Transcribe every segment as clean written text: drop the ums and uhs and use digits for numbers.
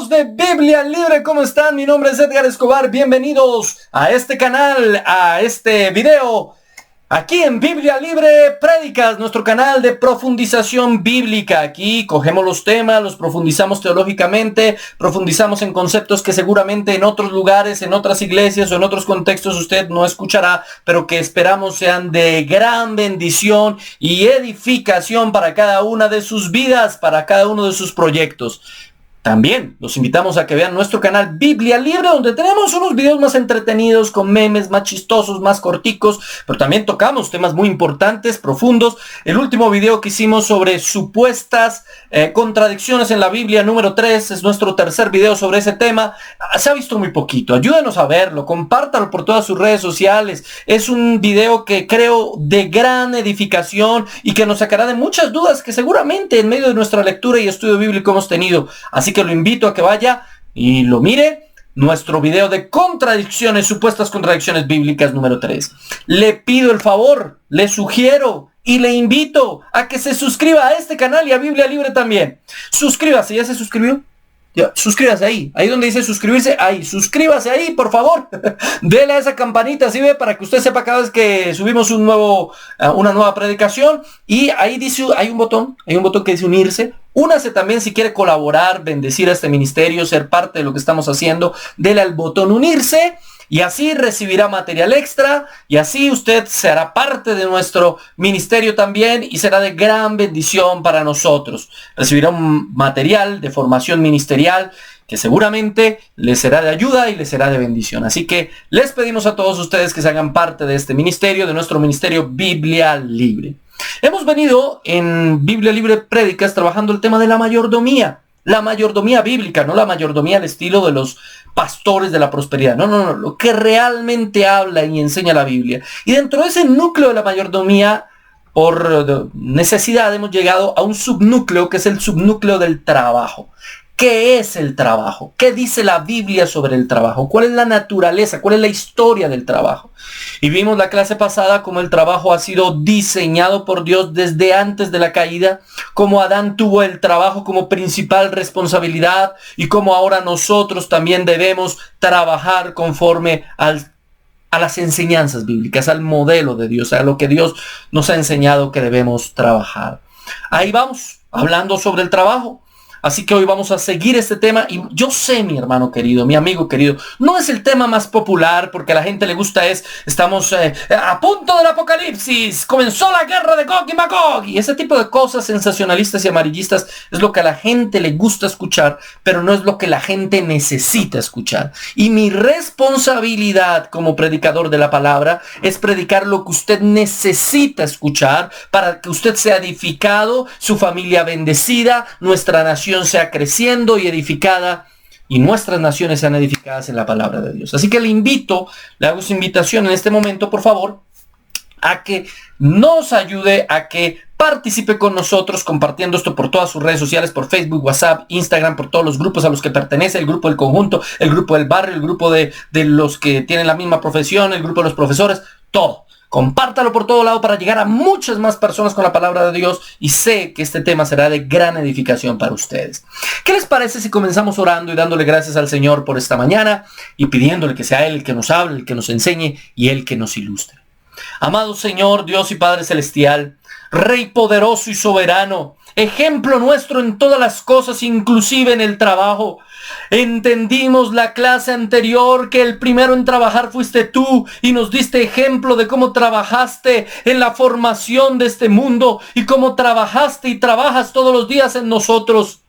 amigos de Biblia Libre, ¿cómo están? Mi nombre es Edgar Escobar, bienvenidos a este canal, a este video, aquí en Biblia Libre Prédicas, nuestro canal de profundización bíblica. Aquí cogemos los temas, los profundizamos teológicamente, profundizamos en conceptos que seguramente en otros lugares, en otras iglesias o en otros contextos usted no escuchará, pero que esperamos sean de gran bendición y edificación para cada una de sus vidas, para cada uno de sus proyectos. También los invitamos a que vean nuestro canal Biblia Libre, donde tenemos unos videos más entretenidos, con memes más chistosos, más corticos, pero también tocamos temas muy importantes, profundos. El último video que hicimos sobre supuestas contradicciones en la Biblia, número 3, es nuestro tercer video sobre ese tema. Se ha visto muy poquito, ayúdenos a verlo, compártalo por todas sus redes sociales. Es un video que creo de gran edificación y que nos sacará de muchas dudas que seguramente en medio de nuestra lectura y estudio bíblico hemos tenido. Así que lo invito a que vaya y lo mire, nuestro video de contradicciones, supuestas contradicciones bíblicas número 3. Le pido el favor, le sugiero y le invito a que se suscriba a este canal y a Biblia Libre también. Suscríbase, ¿ya se suscribió? Ya, suscríbase ahí donde dice suscribirse, ahí, suscríbase ahí, por favor. Dele a esa campanita, ¿sí ve? Para que usted sepa cada vez que subimos una nueva predicación. Y ahí dice, hay un botón que dice unirse. Únase también si quiere colaborar, bendecir a este ministerio, ser parte de lo que estamos haciendo. Dele al botón unirse. Y así recibirá material extra y así usted será parte de nuestro ministerio también y será de gran bendición para nosotros. Recibirá un material de formación ministerial que seguramente les será de ayuda y les será de bendición. Así que les pedimos a todos ustedes que se hagan parte de este ministerio, de nuestro ministerio Biblia Libre. Hemos venido en Biblia Libre Prédicas trabajando el tema de la mayordomía. La mayordomía bíblica, no la mayordomía al estilo de los pastores de la prosperidad. No, lo que realmente habla y enseña la Biblia. Y dentro de ese núcleo de la mayordomía, por necesidad hemos llegado a un subnúcleo que es el subnúcleo del trabajo. ¿Qué es el trabajo? ¿Qué dice la Biblia sobre el trabajo? ¿Cuál es la naturaleza? ¿Cuál es la historia del trabajo? Y vimos la clase pasada cómo el trabajo ha sido diseñado por Dios desde antes de la caída, cómo Adán tuvo el trabajo como principal responsabilidad y cómo ahora nosotros también debemos trabajar conforme a las enseñanzas bíblicas, al modelo de Dios, a lo que Dios nos ha enseñado que debemos trabajar. Ahí vamos, hablando sobre el trabajo. Así que hoy vamos a seguir este tema y yo sé, mi hermano querido, mi amigo querido, no es el tema más popular porque a la gente le gusta estamos a punto del apocalipsis, comenzó la guerra de Gog y Magog y ese tipo de cosas sensacionalistas y amarillistas es lo que a la gente le gusta escuchar, pero no es lo que la gente necesita escuchar. Y mi responsabilidad como predicador de la palabra es predicar lo que usted necesita escuchar para que usted sea edificado, su familia bendecida, nuestra nación sea creciendo y edificada y nuestras naciones sean edificadas en la palabra de Dios. Así que le hago su invitación en este momento, por favor, a que nos ayude, a que participe con nosotros compartiendo esto por todas sus redes sociales, por Facebook, WhatsApp, Instagram, por todos los grupos a los que pertenece, el grupo del conjunto, el grupo del barrio, el grupo de los que tienen la misma profesión, el grupo de los profesores, todo. Compártalo por todo lado para llegar a muchas más personas con la palabra de Dios y sé que este tema será de gran edificación para ustedes. ¿Qué les parece si comenzamos orando y dándole gracias al Señor por esta mañana y pidiéndole que sea Él el que nos hable, el que nos enseñe y Él que nos ilustre? Amado Señor, Dios y Padre Celestial, Rey poderoso y soberano, ejemplo nuestro en todas las cosas, inclusive en el trabajo. Entendimos la clase anterior que el primero en trabajar fuiste tú y nos diste ejemplo de cómo trabajaste en la formación de este mundo y cómo trabajaste y trabajas todos los días en nosotros.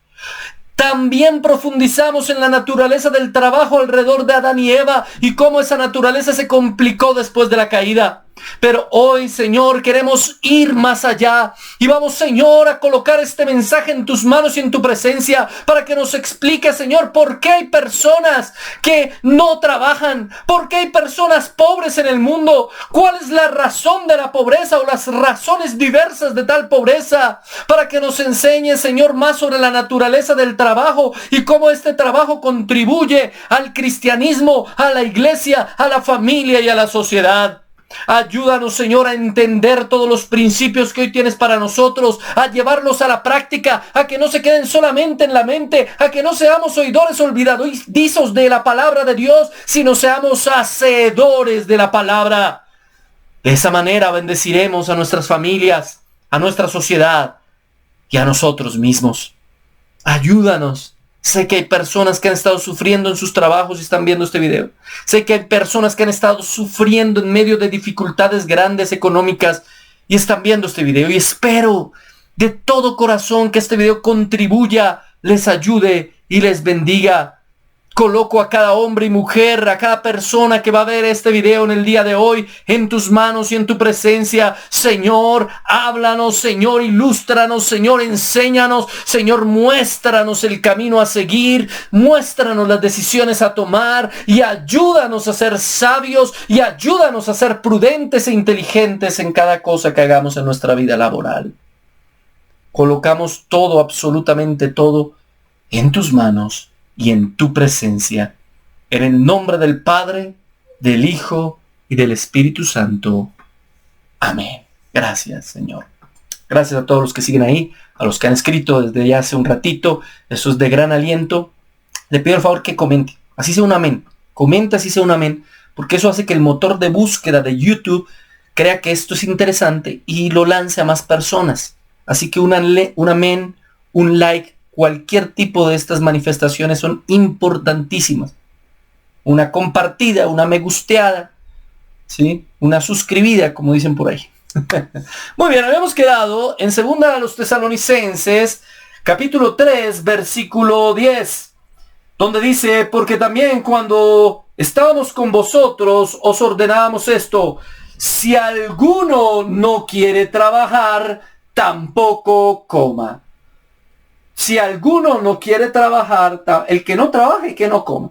También profundizamos en la naturaleza del trabajo alrededor de Adán y Eva y cómo esa naturaleza se complicó después de la caída. Pero hoy, Señor, queremos ir más allá y vamos, Señor, a colocar este mensaje en tus manos y en tu presencia para que nos explique, Señor, por qué hay personas que no trabajan, por qué hay personas pobres en el mundo, cuál es la razón de la pobreza o las razones diversas de tal pobreza, para que nos enseñe, Señor, más sobre la naturaleza del trabajo y cómo este trabajo contribuye al cristianismo, a la iglesia, a la familia y a la sociedad. Ayúdanos, Señor, a entender todos los principios que hoy tienes para nosotros, a llevarlos a la práctica, a que no se queden solamente en la mente, a que no seamos oidores olvidadizos de la palabra de Dios, sino seamos hacedores de la palabra. De esa manera bendeciremos a nuestras familias, a nuestra sociedad y a nosotros mismos. Ayúdanos. Sé que hay personas que han estado sufriendo en sus trabajos y están viendo este video. Sé que hay personas que han estado sufriendo en medio de dificultades grandes económicas y están viendo este video. Y espero de todo corazón que este video contribuya, les ayude y les bendiga. Coloco a cada hombre y mujer, a cada persona que va a ver este video en el día de hoy, en tus manos y en tu presencia. Señor, háblanos, Señor, ilústranos, Señor, enséñanos, Señor, muéstranos el camino a seguir, muéstranos las decisiones a tomar y ayúdanos a ser sabios y ayúdanos a ser prudentes e inteligentes en cada cosa que hagamos en nuestra vida laboral. Colocamos todo, absolutamente todo, en tus manos y en tu presencia, en el nombre del Padre, del Hijo y del Espíritu Santo. Amén. Gracias, Señor. Gracias a todos los que siguen ahí, a los que han escrito desde ya hace un ratito. Eso es de gran aliento. Le pido el favor que comente, así sea un amén. Comenta así sea un amén, porque eso hace que el motor de búsqueda de YouTube crea que esto es interesante y lo lance a más personas. Así que un amén, un like, cualquier tipo de estas manifestaciones son importantísimas. Una compartida, una me gusteada, ¿sí? Una suscribida, como dicen por ahí. Muy bien, habíamos quedado en 2 de los Tesalonicenses, capítulo 3, versículo 10, donde dice: porque también cuando estábamos con vosotros os ordenábamos esto: si alguno no quiere trabajar, tampoco coma. Si alguno no quiere trabajar, el que no trabaje, que no coma.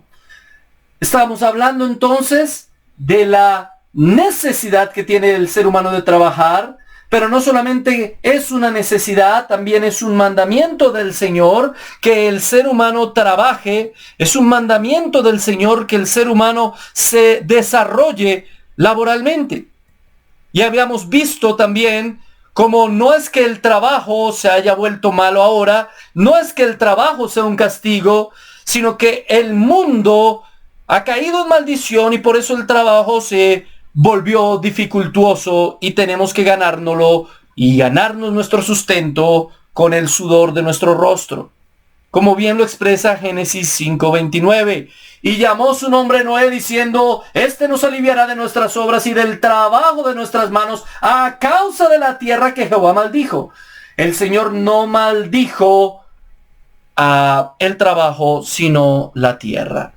Estábamos hablando entonces de la necesidad que tiene el ser humano de trabajar, pero no solamente es una necesidad, también es un mandamiento del Señor que el ser humano trabaje, es un mandamiento del Señor que el ser humano se desarrolle laboralmente. Y habíamos visto también como no es que el trabajo se haya vuelto malo ahora, no es que el trabajo sea un castigo, sino que el mundo ha caído en maldición y por eso el trabajo se volvió dificultuoso y tenemos que ganárnoslo y ganarnos nuestro sustento con el sudor de nuestro rostro. Como bien lo expresa Génesis 5:29. Y llamó su nombre Noé diciendo: este nos aliviará de nuestras obras y del trabajo de nuestras manos a causa de la tierra que Jehová maldijo. El Señor no maldijo el trabajo, sino la tierra.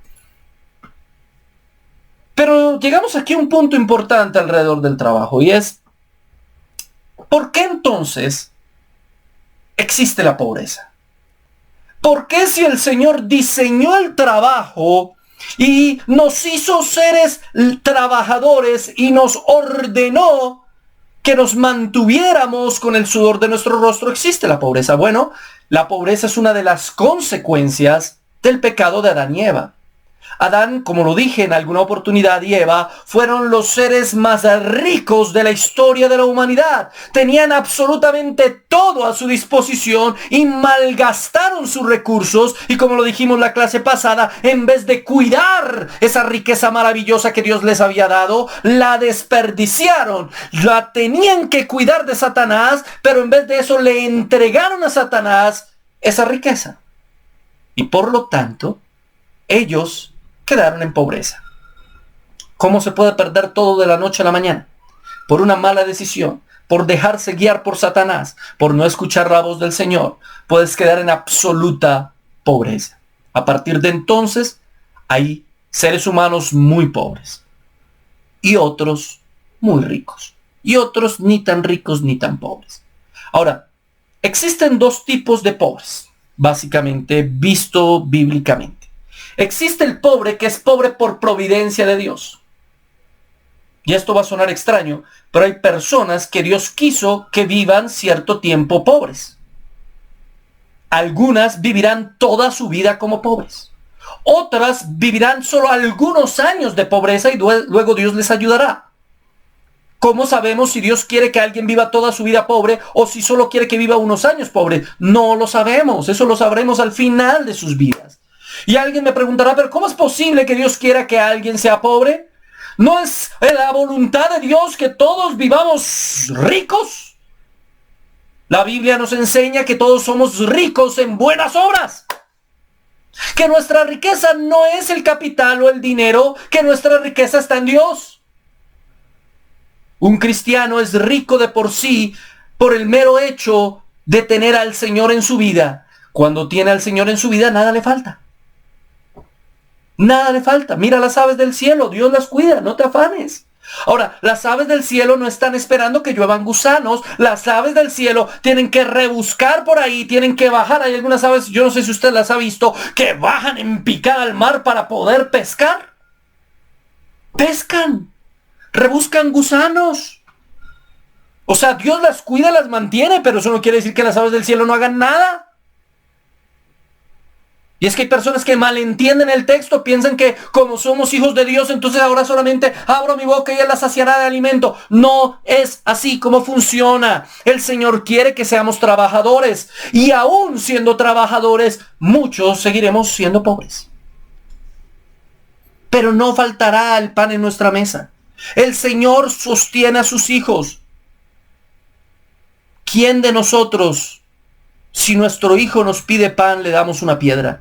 Pero llegamos aquí a un punto importante alrededor del trabajo y es: ¿por qué entonces existe la pobreza? ¿Por qué si el Señor diseñó el trabajo y nos hizo seres trabajadores y nos ordenó que nos mantuviéramos con el sudor de nuestro rostro, existe la pobreza? Bueno, la pobreza es una de las consecuencias del pecado de Adán y Eva. Adán, como lo dije en alguna oportunidad, y Eva fueron los seres más ricos de la historia de la humanidad. Tenían absolutamente todo a su disposición y malgastaron sus recursos. Y como lo dijimos la clase pasada, en vez de cuidar esa riqueza maravillosa que Dios les había dado, la desperdiciaron. La tenían que cuidar de Satanás, pero en vez de eso le entregaron a Satanás esa riqueza. Y por lo tanto, ellos quedaron en pobreza. ¿Cómo se puede perder todo de la noche a la mañana? Por una mala decisión, por dejarse guiar por Satanás, por no escuchar la voz del Señor. Puedes quedar en absoluta pobreza. A partir de entonces, hay seres humanos muy pobres y otros muy ricos y otros ni tan ricos ni tan pobres. Ahora, existen 2 tipos de pobres, básicamente visto bíblicamente. Existe el pobre que es pobre por providencia de Dios. Y esto va a sonar extraño, pero hay personas que Dios quiso que vivan cierto tiempo pobres. Algunas vivirán toda su vida como pobres. Otras vivirán solo algunos años de pobreza y luego Dios les ayudará. ¿Cómo sabemos si Dios quiere que alguien viva toda su vida pobre o si solo quiere que viva unos años pobre? No lo sabemos, eso lo sabremos al final de sus vidas. Y alguien me preguntará, pero ¿cómo es posible que Dios quiera que alguien sea pobre? ¿No es la voluntad de Dios que todos vivamos ricos? La Biblia nos enseña que todos somos ricos en buenas obras. Que nuestra riqueza no es el capital o el dinero, que nuestra riqueza está en Dios. Un cristiano es rico de por sí por el mero hecho de tener al Señor en su vida. Cuando tiene al Señor en su vida, nada le falta. Nada le falta. Mira las aves del cielo, Dios las cuida, no te afanes. Ahora, las aves del cielo no están esperando que lluevan gusanos. Las aves del cielo tienen que rebuscar por ahí, tienen que bajar. Hay algunas aves, yo no sé si usted las ha visto, que bajan en picada al mar para poder pescar. Pescan, rebuscan gusanos. O sea, Dios las cuida, las mantiene, pero eso no quiere decir que las aves del cielo no hagan nada. Y es que hay personas que malentienden el texto, piensan que como somos hijos de Dios, entonces ahora solamente abro mi boca y Él la saciará de alimento. No es así como funciona. El Señor quiere que seamos trabajadores. Y aún siendo trabajadores, muchos seguiremos siendo pobres. Pero no faltará el pan en nuestra mesa. El Señor sostiene a sus hijos. ¿Quién de nosotros, si nuestro hijo nos pide pan, le damos una piedra?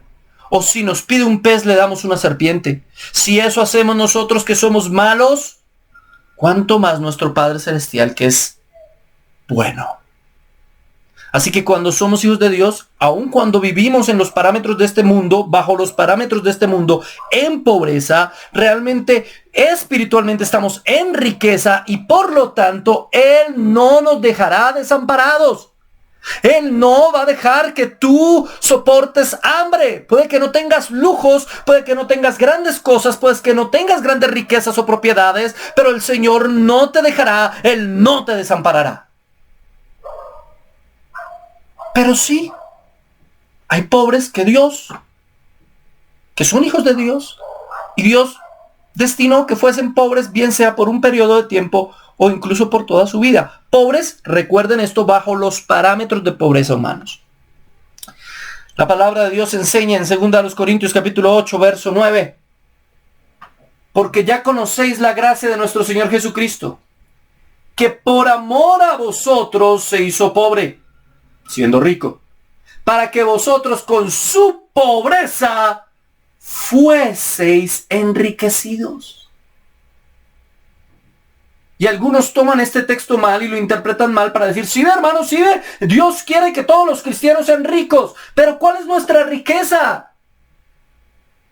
O si nos pide un pez, le damos una serpiente. Si eso hacemos nosotros que somos malos, ¿cuánto más nuestro Padre Celestial que es bueno? Así que cuando somos hijos de Dios, aun cuando vivimos en los parámetros de este mundo, bajo los parámetros de este mundo, en pobreza, realmente espiritualmente estamos en riqueza y por lo tanto Él no nos dejará desamparados. Él no va a dejar que tú soportes hambre. Puede que no tengas lujos, puede que no tengas grandes cosas, puede que no tengas grandes riquezas o propiedades, pero el Señor no te dejará, Él no te desamparará. Pero sí, hay pobres que son hijos de Dios, y Dios destinó que fuesen pobres, bien sea por un periodo de tiempo o incluso por toda su vida. Pobres, recuerden esto, bajo los parámetros de pobreza humanos. La palabra de Dios enseña en 2 Corintios capítulo 8, verso 9. Porque ya conocéis la gracia de nuestro Señor Jesucristo, que por amor a vosotros se hizo pobre, siendo rico, para que vosotros con su pobreza fueseis enriquecidos. Y algunos toman este texto mal y lo interpretan mal para decir, sí, hermano, sí, Dios quiere que todos los cristianos sean ricos. Pero ¿cuál es nuestra riqueza?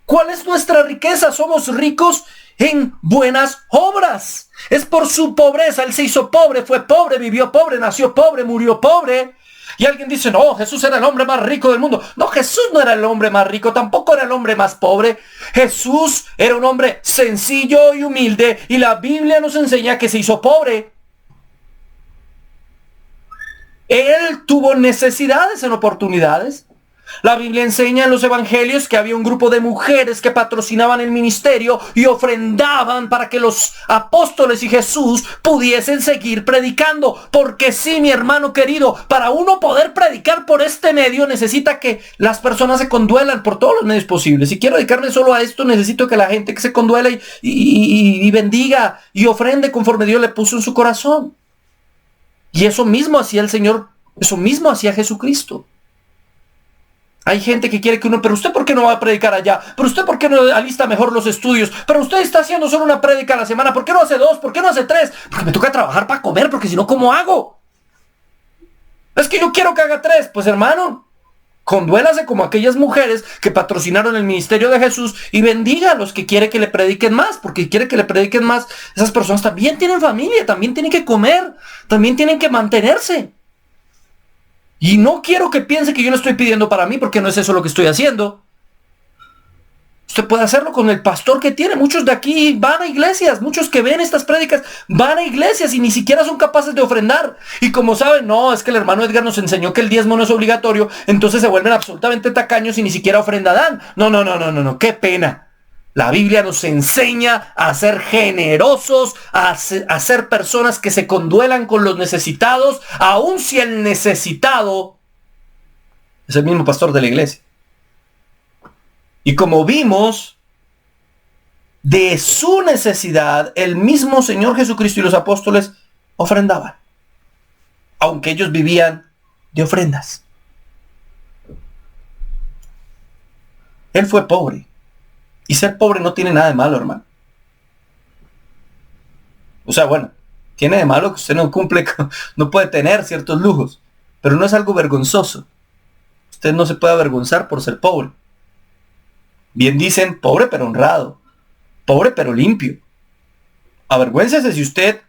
¿Cuál es nuestra riqueza? Somos ricos en buenas obras. Es por su pobreza. Él se hizo pobre, fue pobre, vivió pobre, nació pobre, murió pobre. Y alguien dice, no, Jesús era el hombre más rico del mundo. No, Jesús no era el hombre más rico, tampoco era el hombre más pobre. Jesús era un hombre sencillo y humilde, y la Biblia nos enseña que se hizo pobre. Él tuvo necesidades en oportunidades. La Biblia enseña en los evangelios que había un grupo de mujeres que patrocinaban el ministerio y ofrendaban para que los apóstoles y Jesús pudiesen seguir predicando. Porque sí, mi hermano querido, para uno poder predicar por este medio necesita que las personas se conduelan por todos los medios posibles. Si quiero dedicarme solo a esto, necesito que la gente que se conduela y bendiga y ofrende conforme Dios le puso en su corazón. Y eso mismo hacía el Señor, eso mismo hacía Jesucristo. Hay gente que quiere que uno, pero usted ¿por qué no va a predicar allá? Pero usted ¿por qué no alista mejor los estudios? Pero usted está haciendo solo una prédica a la semana, ¿por qué no hace 2? ¿Por qué no hace 3? Porque me toca trabajar para comer, porque si no, ¿cómo hago? Es que yo quiero que haga 3. Pues hermano, conduélase como aquellas mujeres que patrocinaron el ministerio de Jesús y bendiga a los que quiere que le prediquen más, porque quiere que le prediquen más. Esas personas también tienen familia, también tienen que comer, también tienen que mantenerse. Y no quiero que piense que yo lo estoy pidiendo para mí, porque no es eso lo que estoy haciendo. Usted puede hacerlo con el pastor que tiene. Muchos de aquí van a iglesias, muchos que ven estas prédicas van a iglesias y ni siquiera son capaces de ofrendar. Y como saben, no, es que el hermano Edgar nos enseñó que el diezmo no es obligatorio, entonces se vuelven absolutamente tacaños y ni siquiera ofrenda dan. No, qué pena. La Biblia nos enseña a ser generosos, a ser personas que se conduelan con los necesitados, aun si el necesitado es el mismo pastor de la iglesia. Y como vimos, de su necesidad, el mismo Señor Jesucristo y los apóstoles ofrendaban, aunque ellos vivían de ofrendas. Él fue pobre. Y ser pobre no tiene nada de malo, hermano. O sea, bueno, tiene de malo que usted no cumple, no puede tener ciertos lujos, pero no es algo vergonzoso. Usted no se puede avergonzar por ser pobre. Bien dicen, pobre pero honrado, pobre pero limpio. Avergüéncese si usted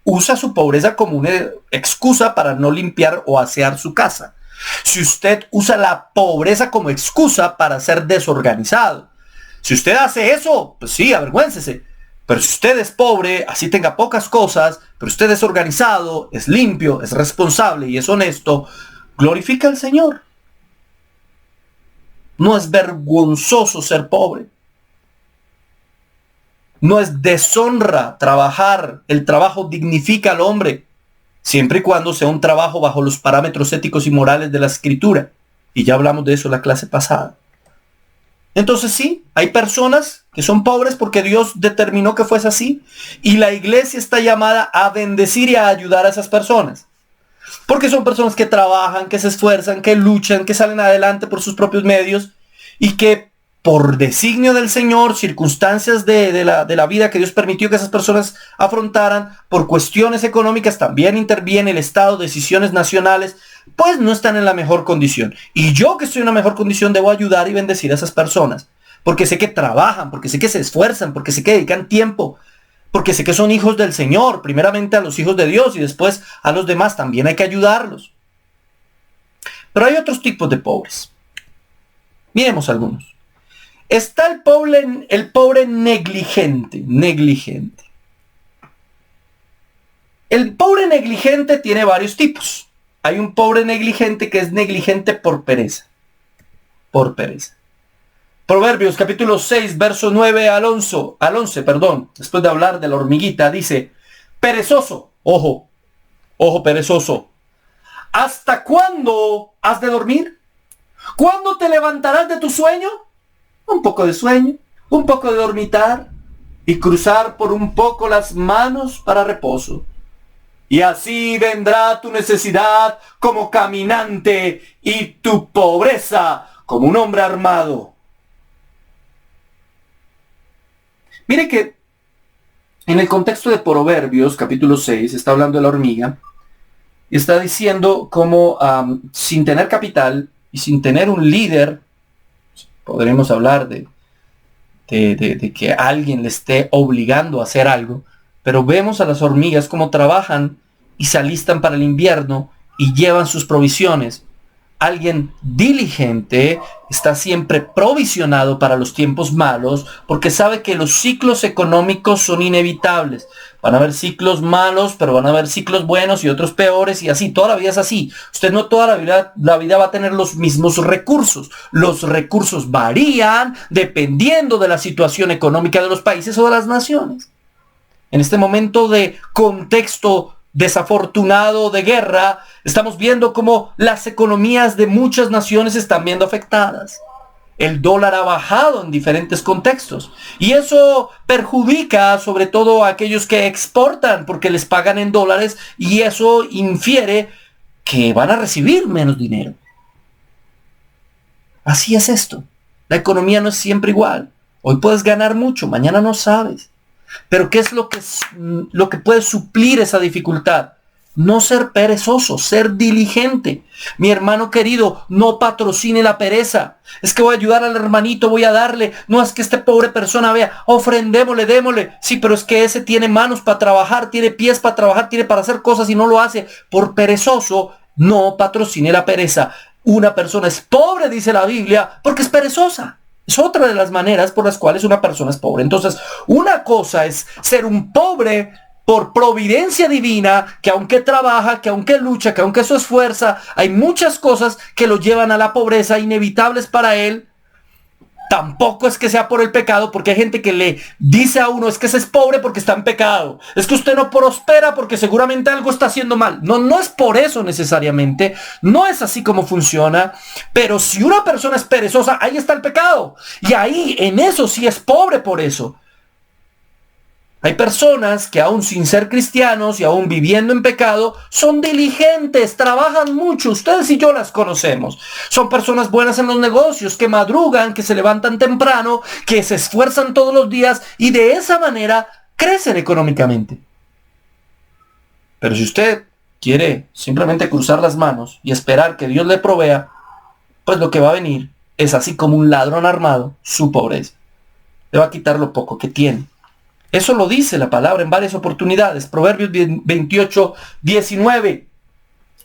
usa su pobreza como una excusa para no limpiar o asear su casa. Si usted usa la pobreza como excusa para ser desorganizado. Si usted hace eso, pues sí, avergüéncese. Pero si usted es pobre, así tenga pocas cosas, pero usted es organizado, es limpio, es responsable y es honesto, glorifica al Señor. No es vergonzoso ser pobre. No es deshonra trabajar. El trabajo dignifica al hombre, siempre y cuando sea un trabajo bajo los parámetros éticos y morales de la Escritura. Y ya hablamos de eso en la clase pasada. Entonces sí, hay personas que son pobres porque Dios determinó que fuese así. Y la iglesia está llamada a bendecir y a ayudar a esas personas. Porque son personas que trabajan, que se esfuerzan, que luchan, que salen adelante por sus propios medios. Y que por designio del Señor, circunstancias de la vida que Dios permitió que esas personas afrontaran, por cuestiones económicas también interviene el Estado, decisiones nacionales, pues no están en la mejor condición. Y yo que estoy en una mejor condición debo ayudar y bendecir a esas personas. Porque sé que trabajan, porque sé que se esfuerzan, porque sé que dedican tiempo, porque sé que son hijos del Señor, primeramente a los hijos de Dios y después a los demás también hay que ayudarlos. Pero hay otros tipos de pobres. Miremos algunos. Está el pobre negligente. El pobre negligente tiene varios tipos. Hay un pobre negligente que es negligente por pereza. Por pereza. Proverbios capítulo 6, verso 9 al 11, después de hablar de la hormiguita, dice, perezoso, ojo perezoso, ¿hasta cuándo has de dormir? ¿Cuándo te levantarás de tu sueño? Un poco de sueño, un poco de dormitar y cruzar por un poco las manos para reposo. Y así vendrá tu necesidad como caminante y tu pobreza como un hombre armado. Mire que en el contexto de Proverbios, capítulo 6, está hablando de la hormiga y está diciendo cómo sin tener capital y sin tener un líder, podremos hablar de que alguien le esté obligando a hacer algo, pero vemos a las hormigas cómo trabajan y se alistan para el invierno y llevan sus provisiones. Alguien diligente está siempre provisionado para los tiempos malos porque sabe que los ciclos económicos son inevitables. Van a haber ciclos malos, pero van a haber ciclos buenos y otros peores y así. Toda la vida es así. Usted no toda la vida va a tener los mismos recursos. Los recursos varían dependiendo de la situación económica de los países o de las naciones. En este momento de contexto desafortunado de guerra, estamos viendo cómo las economías de muchas naciones están viendo afectadas. El dólar ha bajado en diferentes contextos y eso perjudica sobre todo a aquellos que exportan porque les pagan en dólares y eso infiere que van a recibir menos dinero. Así es esto. La economía no es siempre igual. Hoy puedes ganar mucho, mañana no sabes. Pero ¿qué es lo que puede suplir esa dificultad? No ser perezoso, ser diligente. Mi hermano querido, no patrocine la pereza. Es que voy a ayudar al hermanito, voy a darle. No es que esta pobre persona vea, ofrendémosle, démosle. Sí, pero es que ese tiene manos para trabajar, tiene pies para trabajar, tiene para hacer cosas y no lo hace. Por perezoso, no patrocine la pereza. Una persona es pobre, dice la Biblia, porque es perezosa. Es otra de las maneras por las cuales una persona es pobre. Entonces, una cosa es ser un pobre por providencia divina, que aunque trabaja, que aunque lucha, que aunque se esfuerza, hay muchas cosas que lo llevan a la pobreza, inevitables para él. Tampoco es que sea por el pecado, porque hay gente que le dice a uno, es que ese es pobre porque está en pecado. Es que usted no prospera porque seguramente algo está haciendo mal. No, no es por eso necesariamente. No es así como funciona. Pero si una persona es perezosa, ahí está el pecado. Y ahí, en eso sí es pobre por eso. Hay personas que aún sin ser cristianos y aún viviendo en pecado, son diligentes, trabajan mucho. Ustedes y yo las conocemos. Son personas buenas en los negocios, que madrugan, que se levantan temprano, que se esfuerzan todos los días y de esa manera crecen económicamente. Pero si usted quiere simplemente cruzar las manos y esperar que Dios le provea, pues lo que va a venir es así como un ladrón armado, su pobreza. Le va a quitar lo poco que tiene. Eso lo dice la palabra en varias oportunidades. Proverbios 28, 19.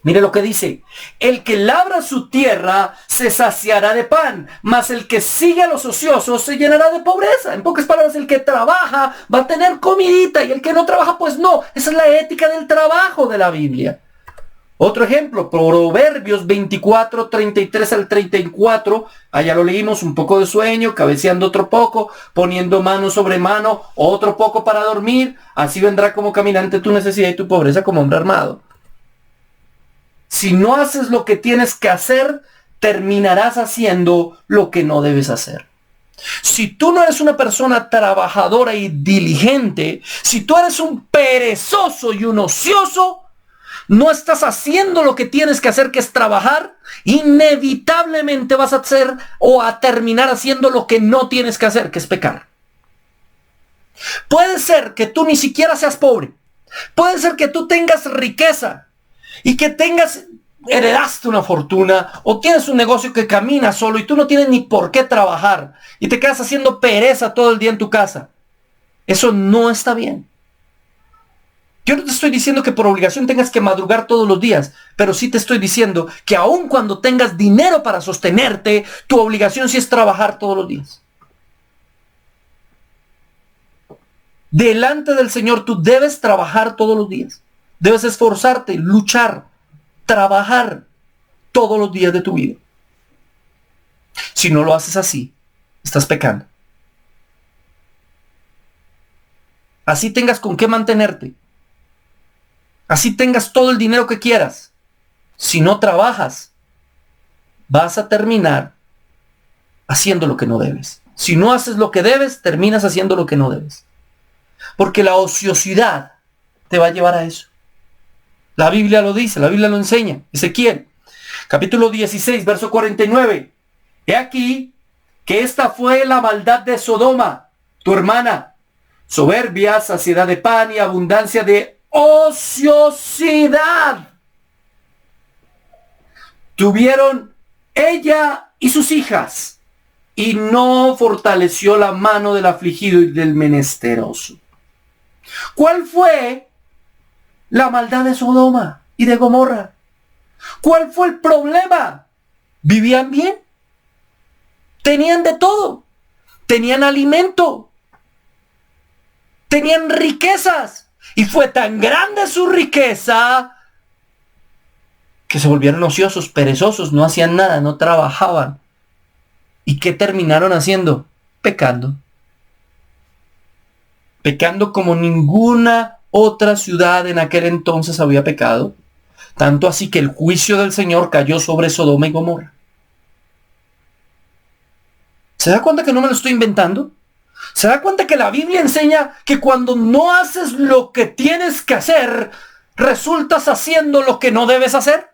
Mire lo que dice. El que labra su tierra se saciará de pan, mas el que sigue a los ociosos se llenará de pobreza. En pocas palabras, el que trabaja va a tener comidita y el que no trabaja, pues no. Esa es la ética del trabajo de la Biblia. Otro ejemplo, Proverbios 24, 33 al 34, allá lo leímos, un poco de sueño, cabeceando otro poco, poniendo mano sobre mano, otro poco para dormir, así vendrá como caminante tu necesidad y tu pobreza como hombre armado. Si no haces lo que tienes que hacer, terminarás haciendo lo que no debes hacer. Si tú no eres una persona trabajadora y diligente, si tú eres un perezoso y un ocioso, no estás haciendo lo que tienes que hacer, que es trabajar, inevitablemente vas a hacer o a terminar haciendo lo que no tienes que hacer, que es pecar. Puede ser que tú ni siquiera seas pobre. Puede ser que tú tengas riqueza y que heredaste una fortuna o tienes un negocio que camina solo y tú no tienes ni por qué trabajar y te quedas haciendo pereza todo el día en tu casa. Eso no está bien. Yo no te estoy diciendo que por obligación tengas que madrugar todos los días, pero sí te estoy diciendo que aun cuando tengas dinero para sostenerte, tu obligación sí es trabajar todos los días. Delante del Señor tú debes trabajar todos los días. Debes esforzarte, luchar, trabajar todos los días de tu vida. Si no lo haces así, estás pecando. Así tengas con qué mantenerte. Así tengas todo el dinero que quieras. Si no trabajas, vas a terminar haciendo lo que no debes. Si no haces lo que debes, terminas haciendo lo que no debes. Porque la ociosidad te va a llevar a eso. La Biblia lo dice, la Biblia lo enseña. Ezequiel, capítulo 16, verso 49. He aquí que esta fue la maldad de Sodoma, tu hermana. Soberbia, saciedad de pan y abundancia de ociosidad tuvieron ella y sus hijas, y no fortaleció la mano del afligido y del menesteroso. ¿Cuál fue la maldad de Sodoma y de Gomorra? ¿Cuál fue el problema? ¿Vivían bien? Tenían de todo. Tenían alimento. Tenían riquezas. Y fue tan grande su riqueza que se volvieron ociosos, perezosos, no hacían nada, no trabajaban. ¿Y qué terminaron haciendo? Pecando. Pecando como ninguna otra ciudad en aquel entonces había pecado. Tanto así que el juicio del Señor cayó sobre Sodoma y Gomorra. ¿Se da cuenta que no me lo estoy inventando? ¿Se da cuenta que la Biblia enseña que cuando no haces lo que tienes que hacer, resultas haciendo lo que no debes hacer?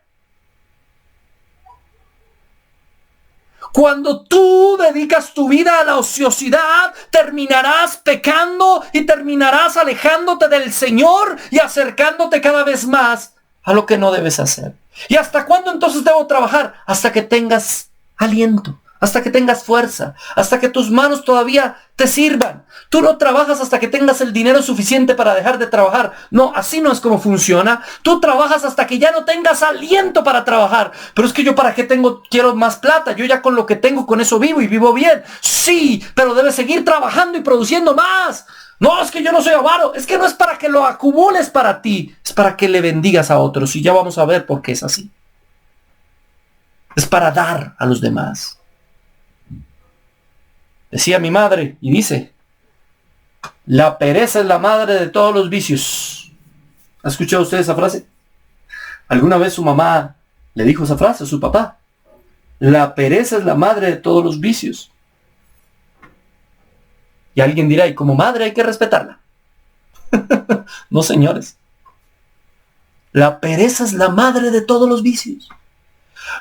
Cuando tú dedicas tu vida a la ociosidad, terminarás pecando y terminarás alejándote del Señor y acercándote cada vez más a lo que no debes hacer. ¿Y hasta cuándo entonces debo trabajar? Hasta que tengas aliento. Hasta que tengas fuerza, hasta que tus manos todavía te sirvan. Tú no trabajas hasta que tengas el dinero suficiente para dejar de trabajar. No, así no es como funciona. Tú trabajas hasta que ya no tengas aliento para trabajar. Pero es que yo para qué quiero más plata. Yo ya con lo que tengo, con eso vivo y vivo bien. Sí, pero debes seguir trabajando y produciendo más. No, es que yo no soy avaro. Es que no es para que lo acumules para ti. Es para que le bendigas a otros. Y ya vamos a ver por qué es así. Es para dar a los demás. Decía mi madre, y dice, la pereza es la madre de todos los vicios. ¿Ha escuchado usted esa frase? ¿Alguna vez su mamá le dijo esa frase a su papá? La pereza es la madre de todos los vicios. Y alguien dirá, y como madre hay que respetarla. No, señores. La pereza es la madre de todos los vicios.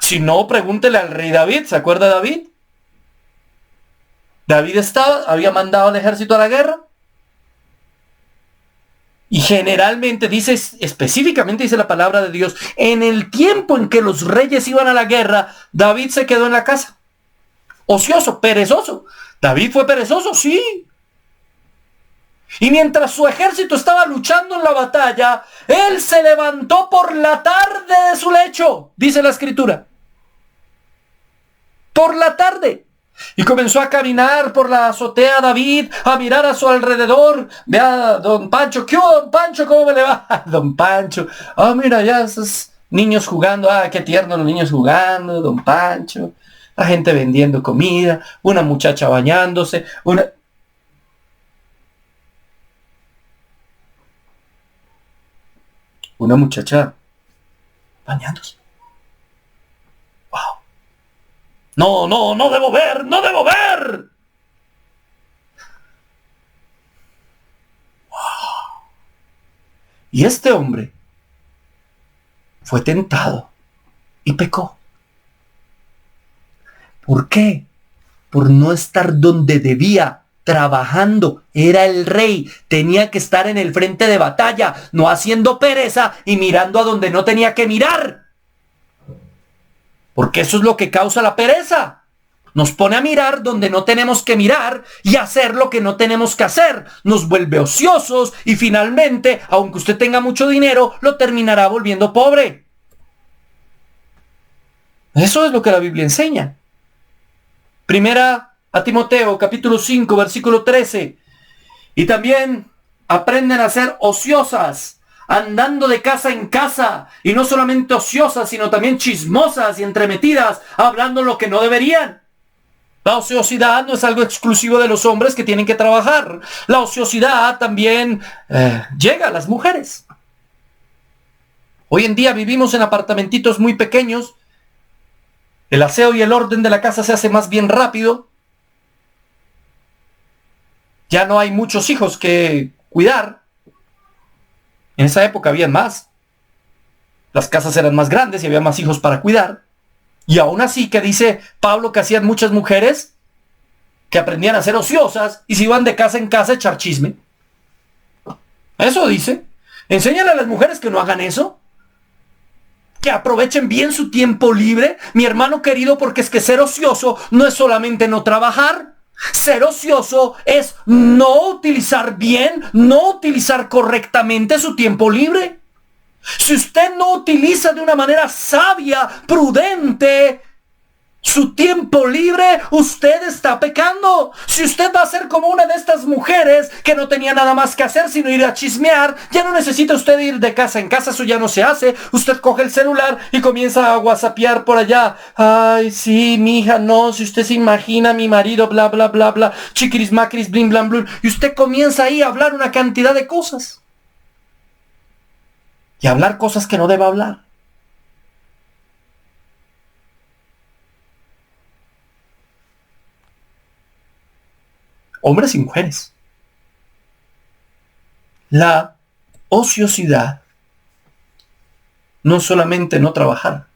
Si no, pregúntele al rey David. ¿Se acuerda de David? David había mandado al ejército a la guerra. Y generalmente dice, específicamente dice la palabra de Dios, en el tiempo en que los reyes iban a la guerra, David se quedó en la casa. Ocioso, perezoso. David fue perezoso, sí. Y mientras su ejército estaba luchando en la batalla, él se levantó por la tarde de su lecho, dice la escritura. Por la tarde. Y comenzó a caminar por la azotea David, a mirar a su alrededor. Vea, don Pancho, ¿qué hubo, don Pancho? ¿Cómo me le va? Don Pancho, mira, ya esos niños jugando, qué tierno los niños jugando, don Pancho. La gente vendiendo comida, una muchacha bañándose, una muchacha bañándose. Wow. No debo ver, no debo ver. Wow. Y este hombre fue tentado y pecó. ¿Por qué? Por no estar donde debía, trabajando. Era el rey, tenía que estar en el frente de batalla, no haciendo pereza y mirando a donde no tenía que mirar. Porque eso es lo que causa la pereza. Nos pone a mirar donde no tenemos que mirar y hacer lo que no tenemos que hacer. Nos vuelve ociosos y finalmente, aunque usted tenga mucho dinero, lo terminará volviendo pobre. Eso es lo que la Biblia enseña. Primera a Timoteo, capítulo 5, versículo 13. Y también aprenden a ser ociosas, andando de casa en casa, y no solamente ociosas, sino también chismosas y entremetidas, hablando lo que no deberían. La ociosidad no es algo exclusivo de los hombres que tienen que trabajar. La ociosidad también llega a las mujeres. Hoy en día vivimos en apartamentitos muy pequeños. El aseo y el orden de la casa se hace más bien rápido. Ya no hay muchos hijos que cuidar. En esa época había más. Las casas eran más grandes y había más hijos para cuidar. Y aún así, que dice Pablo que hacían muchas mujeres que aprendían a ser ociosas y se iban de casa en casa a echar chisme. Eso dice. Enséñale a las mujeres que no hagan eso. Que aprovechen bien su tiempo libre, mi hermano querido, porque es que ser ocioso no es solamente no trabajar. Ser ocioso es no utilizar bien, no utilizar correctamente su tiempo libre. Si usted no utiliza de una manera sabia, prudente, su tiempo libre, usted está pecando. Si usted va a ser como una de estas mujeres que no tenía nada más que hacer sino ir a chismear, ya no necesita usted ir de casa en casa, eso ya no se hace. Usted coge el celular y comienza a whatsappear por allá. Ay, sí, mi hija, no, si usted se imagina, mi marido, bla, bla, bla, bla, chiquiris, macris, blin, blan, blun. Y usted comienza ahí a hablar una cantidad de cosas. Y a hablar cosas que no debe hablar. Hombres y mujeres. La ociosidad no solamente no trabajar.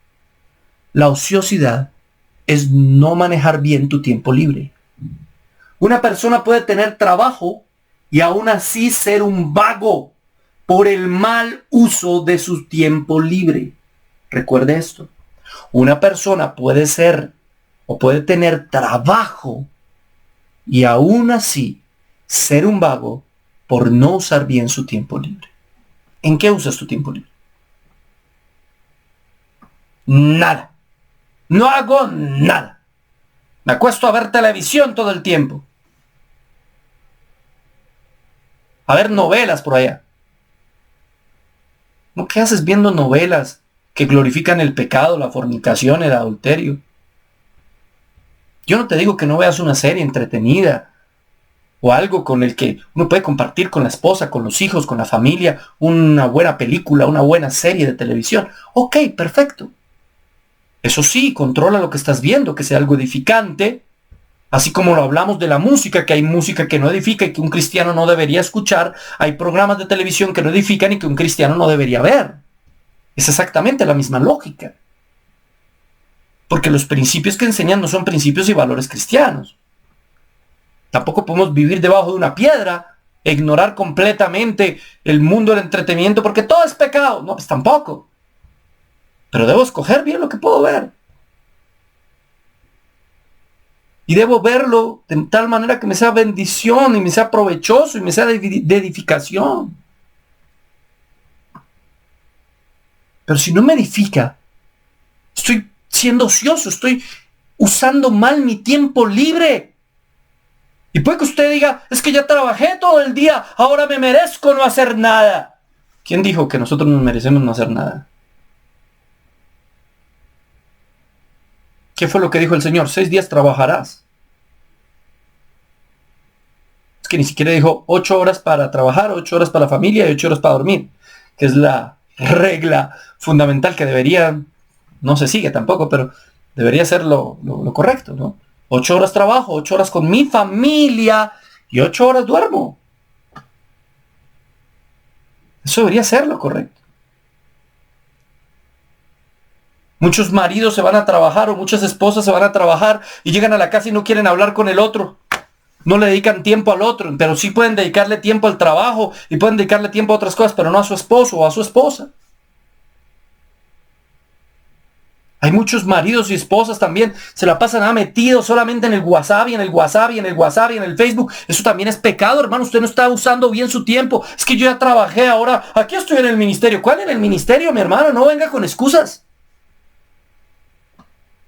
La ociosidad es no manejar bien tu tiempo libre. Una persona puede tener trabajo y aún así ser un vago por el mal uso de su tiempo libre. Recuerde esto. Una persona puede ser o puede tener trabajo y aún así ser un vago por no usar bien su tiempo libre. ¿En qué usas tu tiempo libre? Nada. No hago nada. Me acuesto a ver televisión todo el tiempo. A ver novelas por allá. ¿No? ¿Qué haces viendo novelas que glorifican el pecado, la fornicación, el adulterio? Yo no te digo que no veas una serie entretenida o algo con el que uno puede compartir con la esposa, con los hijos, con la familia, una buena película, una buena serie de televisión. Ok, perfecto. Eso sí, controla lo que estás viendo, que sea algo edificante. Así como lo hablamos de la música, que hay música que no edifica y que un cristiano no debería escuchar, hay programas de televisión que no edifican y que un cristiano no debería ver. Es exactamente la misma lógica. Porque los principios que enseñan no son principios y valores cristianos. Tampoco podemos vivir debajo de una piedra, e ignorar completamente el mundo del entretenimiento porque todo es pecado. No, pues tampoco. Pero debo escoger bien lo que puedo ver. Y debo verlo de tal manera que me sea bendición y me sea provechoso y me sea de edificación. Pero si no me edifica, estoy siendo ocioso, estoy usando mal mi tiempo libre. Y puede que usted diga, es que ya trabajé todo el día, ahora me merezco no hacer nada. ¿Quién dijo que nosotros nos merecemos no hacer nada? ¿Qué fue lo que dijo el Señor? 6 días trabajarás. Es que ni siquiera dijo 8 horas para trabajar, 8 horas para la familia y 8 horas para dormir, que es la regla fundamental que debería, no se sigue tampoco, pero debería ser lo correcto, ¿no? 8 horas trabajo, 8 horas con mi familia y 8 horas duermo. Eso debería ser lo correcto. Muchos maridos se van a trabajar o muchas esposas se van a trabajar y llegan a la casa y no quieren hablar con el otro. No le dedican tiempo al otro, pero sí pueden dedicarle tiempo al trabajo y pueden dedicarle tiempo a otras cosas, pero no a su esposo o a su esposa. Hay muchos maridos y esposas también, se la pasan metidos solamente en el WhatsApp y en el WhatsApp y en el WhatsApp y en el Facebook. Eso también es pecado, hermano. Usted no está usando bien su tiempo. Es que yo ya trabajé ahora. Aquí estoy en el ministerio. ¿Cuál en el ministerio, mi hermano? No venga con excusas.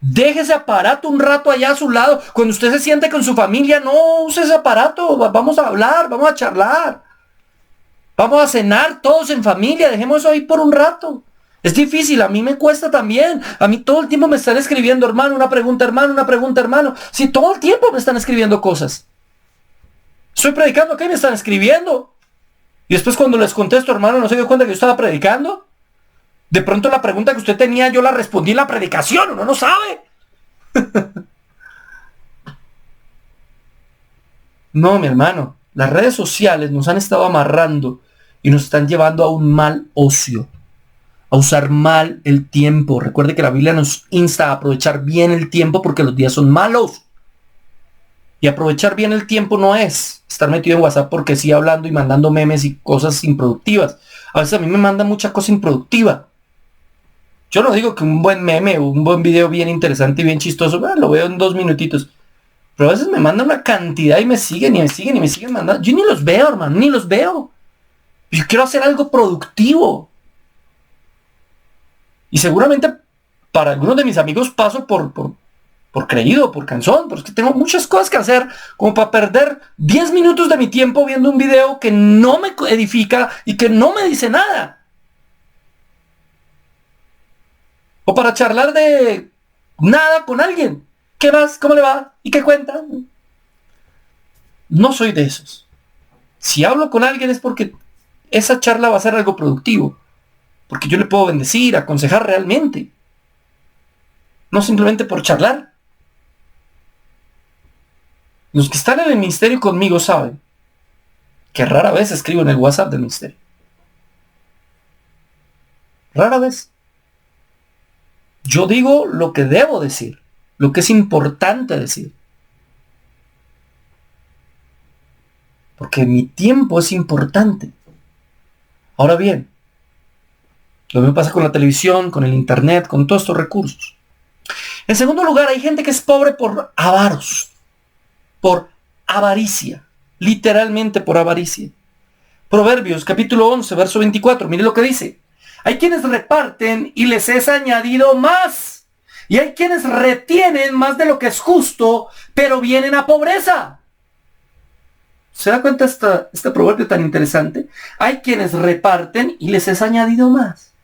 Deje ese aparato un rato allá a su lado. Cuando usted se siente con su familia, no use ese aparato. Vamos a hablar, vamos a charlar. Vamos a cenar todos en familia. Dejemos eso ahí por un rato. Es difícil, a mí me cuesta también. A mí todo el tiempo me están escribiendo, hermano, una pregunta, hermano, una pregunta, hermano. Sí, todo el tiempo me están escribiendo cosas. Estoy predicando, ¿qué me están escribiendo? Y después cuando les contesto, hermano, ¿no se dio cuenta que yo estaba predicando? De pronto la pregunta que usted tenía, yo la respondí en la predicación, uno no sabe. No, mi hermano, las redes sociales nos han estado amarrando y nos están llevando a un mal ocio. A usar mal el tiempo. Recuerde que la Biblia nos insta a aprovechar bien el tiempo porque los días son malos. Y aprovechar bien el tiempo no es estar metido en WhatsApp porque sí hablando y mandando memes y cosas improductivas. A veces a mí me mandan mucha cosa improductiva. Yo no digo que un buen meme o un buen video bien interesante y bien chistoso, lo veo en 2 minutitos. Pero a veces me mandan una cantidad y me siguen y me siguen y me siguen mandando. Yo ni los veo, hermano, ni los veo. Yo quiero hacer algo productivo. Y seguramente para algunos de mis amigos paso por creído, por cansón, pero es que tengo muchas cosas que hacer como para perder 10 minutos de mi tiempo viendo un video que no me edifica y que no me dice nada. O para charlar de nada con alguien. ¿Qué más? ¿Cómo le va? ¿Y qué cuenta? No soy de esos. Si hablo con alguien es porque esa charla va a ser algo productivo. Porque yo le puedo bendecir, aconsejar realmente. No simplemente por charlar. Los que están en el ministerio conmigo saben que rara vez escribo en el WhatsApp del ministerio. Rara vez. Yo digo lo que debo decir, lo que es importante decir. Porque mi tiempo es importante. Ahora bien, lo mismo pasa con la televisión, con el internet, con todos estos recursos. En segundo lugar, hay gente que es pobre por avaros, por avaricia, literalmente por avaricia. Proverbios capítulo 11, verso 24, mire lo que dice. Hay quienes reparten y les es añadido más. Y hay quienes retienen más de lo que es justo, pero vienen a pobreza. ¿Se da cuenta este proverbio tan interesante? Hay quienes reparten y les es añadido más.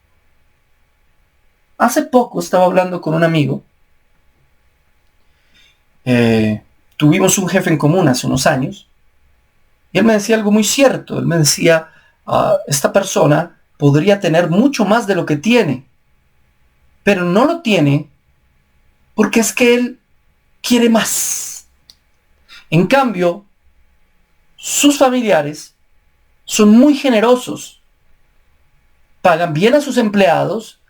Hace poco estaba hablando con un amigo. tuvimos un jefe en común hace unos años, y él me decía algo muy cierto. Él me decía, esta persona podría tener mucho más de lo que tiene, pero no lo tiene porque es que él quiere más. En cambio, sus familiares son muy generosos, pagan bien a sus empleados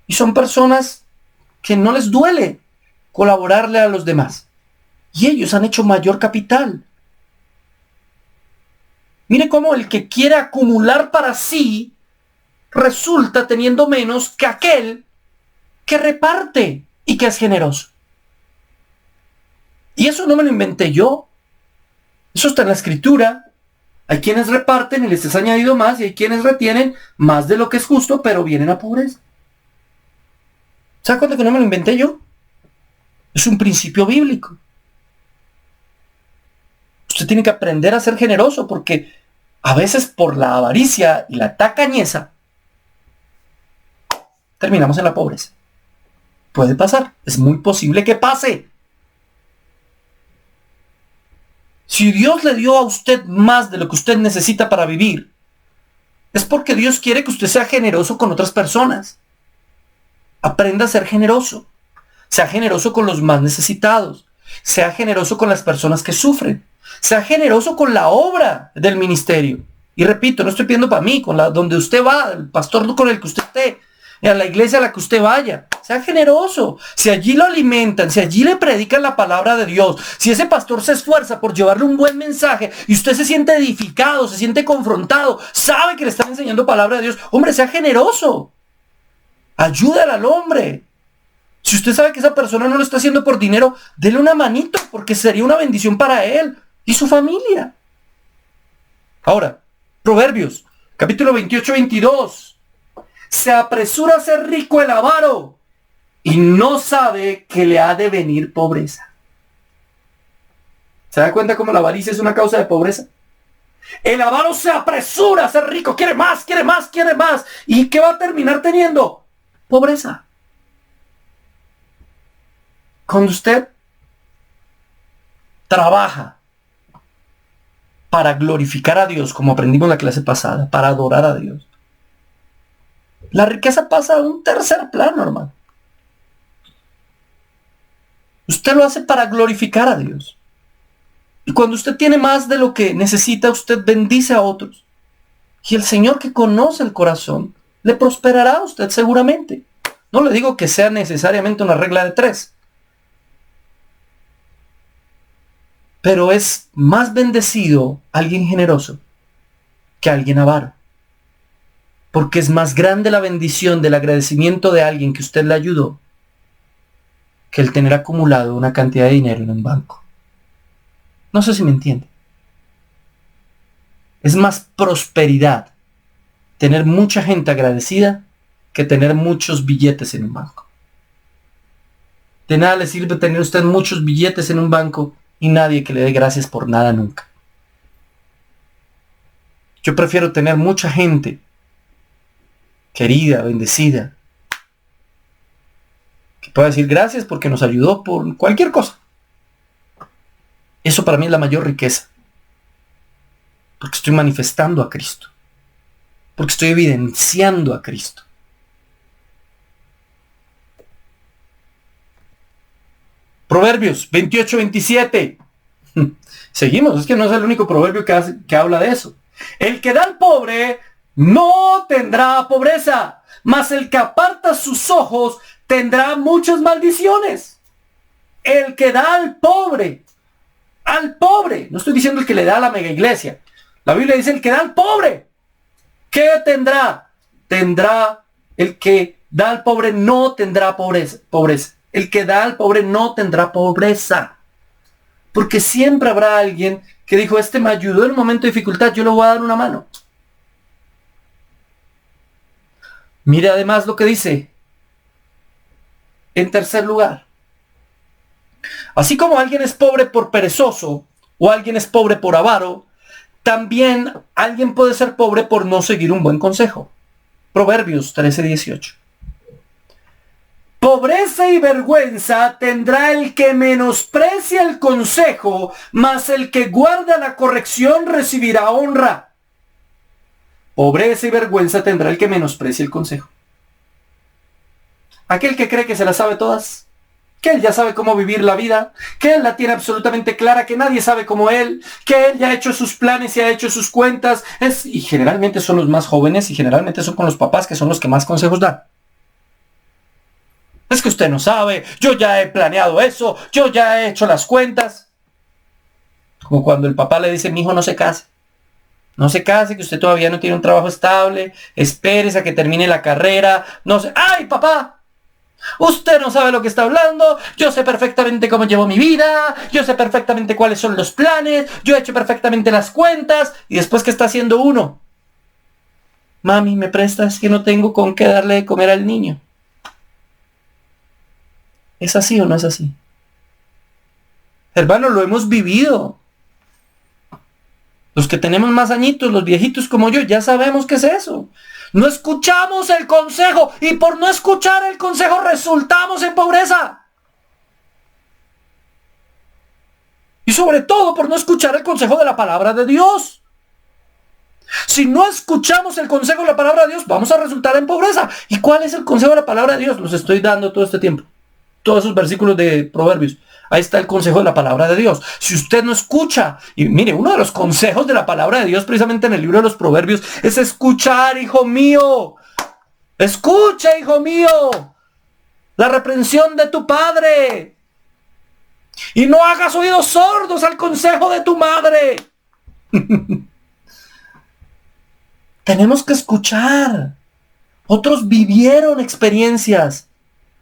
y son personas que no les duele colaborarle a los demás. Y ellos han hecho mayor capital. Mire cómo el que quiere acumular para sí resulta teniendo menos que aquel que reparte y que es generoso. Y eso no me lo inventé yo. Eso está en la escritura. Hay quienes reparten y les es añadido más, y hay quienes retienen más de lo que es justo, pero vienen a pobreza. ¿Se da cuenta que no me lo inventé yo? Es un principio bíblico. Usted tiene que aprender a ser generoso, porque a veces por la avaricia y la tacañeza terminamos en la pobreza. Puede pasar, es muy posible que pase. Si Dios le dio a usted más de lo que usted necesita para vivir, es porque Dios quiere que usted sea generoso con otras personas. Aprenda a ser generoso. Sea generoso con los más necesitados. Sea generoso con las personas que sufren. Sea generoso con la obra del ministerio. Y repito, no estoy pidiendo para mí, donde usted va, el pastor con el que usted esté, a la iglesia a la que usted vaya. Sea generoso. Si allí lo alimentan, si allí le predican la palabra de Dios, si ese pastor se esfuerza por llevarle un buen mensaje y usted se siente edificado, se siente confrontado, sabe que le están enseñando palabra de Dios, hombre, sea generoso. Ayúdale al hombre. Si usted sabe que esa persona no lo está haciendo por dinero, dele una manito, porque sería una bendición para él y su familia. Ahora, Proverbios, capítulo 28-22. Se apresura a ser rico el avaro y no sabe que le ha de venir pobreza. ¿Se da cuenta cómo la avaricia es una causa de pobreza? El avaro se apresura a ser rico, quiere más, quiere más, quiere más. ¿Y qué va a terminar teniendo? Pobreza. Cuando usted trabaja para glorificar a Dios, como aprendimos en la clase pasada, para adorar a Dios, la riqueza pasa a un tercer plano, hermano. Usted lo hace para glorificar a Dios. Y cuando usted tiene más de lo que necesita, usted bendice a otros. Y el Señor, que conoce el corazón, le prosperará a usted seguramente. No le digo que sea necesariamente una regla de 3. Pero es más bendecido alguien generoso que alguien avaro. Porque es más grande la bendición del agradecimiento de alguien que usted le ayudó que el tener acumulado una cantidad de dinero en un banco. No sé si me entiende. Es más prosperidad tener mucha gente agradecida que tener muchos billetes en un banco. De nada le sirve tener usted muchos billetes en un banco y nadie que le dé gracias por nada nunca. Yo prefiero tener mucha gente querida, bendecida, que pueda decir gracias porque nos ayudó por cualquier cosa. Eso para mí es la mayor riqueza. Porque estoy manifestando a Cristo. Porque estoy evidenciando a Cristo. Proverbios 28-27. Seguimos, es que no es el único proverbio que habla de eso. El que da al pobre no tendrá pobreza, mas el que aparta sus ojos tendrá muchas maldiciones. El que da al pobre, no estoy diciendo el que le da a la mega iglesia. La Biblia dice el que da al pobre. ¿Qué tendrá? Tendrá, el que da al pobre no tendrá pobreza. El que da al pobre no tendrá pobreza. Porque siempre habrá alguien que dijo, este me ayudó en un momento de dificultad, yo le voy a dar una mano. Mire además lo que dice. En tercer lugar. Así como alguien es pobre por perezoso o alguien es pobre por avaro, también alguien puede ser pobre por no seguir un buen consejo. Proverbios 13-18. Pobreza y vergüenza tendrá el que menosprecia el consejo, mas el que guarda la corrección recibirá honra. Pobreza y vergüenza tendrá el que menosprecia el consejo. Aquel que cree que se las sabe todas, que él ya sabe cómo vivir la vida, que él la tiene absolutamente clara, que nadie sabe como él, que él ya ha hecho sus planes y ha hecho sus cuentas. Y generalmente son los más jóvenes y generalmente son con los papás que son los que más consejos dan. Es que usted no sabe, yo ya he planeado eso, yo ya he hecho las cuentas. Como cuando el papá le dice, mi hijo no se case. No se case, que usted todavía no tiene un trabajo estable, espérese a que termine la carrera. No sé, ¡ay, papá! Usted no sabe lo que está hablando, yo sé perfectamente cómo llevo mi vida, yo sé perfectamente cuáles son los planes, yo he hecho perfectamente las cuentas. Y después, ¿qué está haciendo uno? Mami, ¿me prestas? Que no tengo con qué darle de comer al niño. ¿Es así o no es así? Hermano, lo hemos vivido. Los que tenemos más añitos, los viejitos como yo, ya sabemos qué es eso. No escuchamos el consejo y por no escuchar el consejo resultamos en pobreza. Y sobre todo por no escuchar el consejo de la palabra de Dios. Si no escuchamos el consejo de la palabra de Dios, vamos a resultar en pobreza. ¿Y cuál es el consejo de la palabra de Dios? Los estoy dando todo este tiempo. Todos esos versículos de Proverbios. Ahí está el consejo de la palabra de Dios. Si usted no escucha, y mire, uno de los consejos de la palabra de Dios precisamente en el libro de los Proverbios es escuchar, hijo mío. Escucha, hijo mío, la reprensión de tu padre. Y no hagas oídos sordos al consejo de tu madre. Tenemos que escuchar. Otros vivieron experiencias.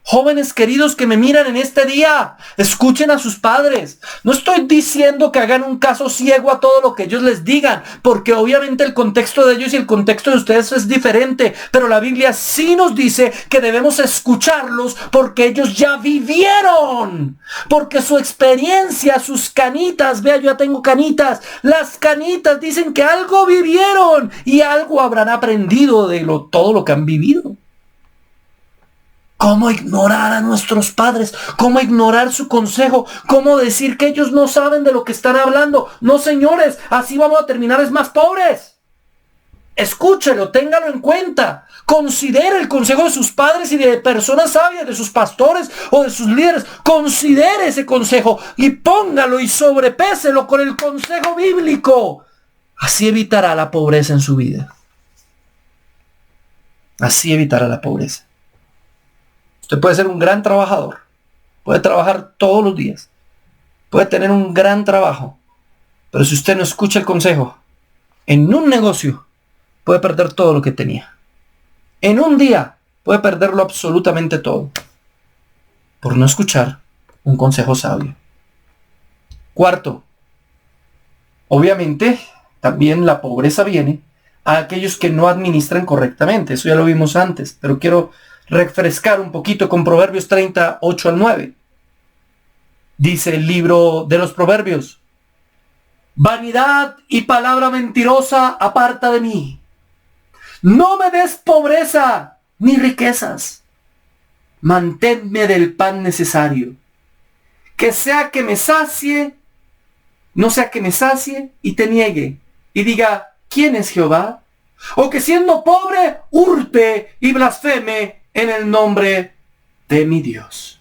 Jóvenes queridos que me miran en este día, escuchen a sus padres. No estoy diciendo que hagan un caso ciego a todo lo que ellos les digan, porque obviamente el contexto de ellos y el contexto de ustedes es diferente, pero la Biblia sí nos dice que debemos escucharlos porque ellos ya vivieron, porque su experiencia, sus canitas, vea, yo ya tengo canitas, las canitas dicen que algo vivieron y algo habrán aprendido de todo lo que han vivido. ¿Cómo ignorar a nuestros padres? ¿Cómo ignorar su consejo? ¿Cómo decir que ellos no saben de lo que están hablando? No, señores, así vamos a terminar es más pobres. Escúchelo, téngalo en cuenta. Considere el consejo de sus padres y de personas sabias, de sus pastores o de sus líderes. Considere ese consejo y póngalo y sobrepéselo con el consejo bíblico. Así evitará la pobreza en su vida. Así evitará la pobreza. Usted puede ser un gran trabajador, puede trabajar todos los días, puede tener un gran trabajo, pero si usted no escucha el consejo, en un negocio puede perder todo lo que tenía. En un día puede perderlo absolutamente todo, por no escuchar un consejo sabio. Cuarto, obviamente también la pobreza viene a aquellos que no administran correctamente. Eso ya lo vimos antes, pero quiero refrescar un poquito con Proverbios 38 al 9. Dice el libro de los Proverbios: vanidad y palabra mentirosa aparta de mí. No me des pobreza ni riquezas. Manténme del pan necesario. Que sea que me sacie, no sea que me sacie y te niegue y diga, ¿quién es Jehová? O que siendo pobre hurte y blasfeme en el nombre de mi Dios.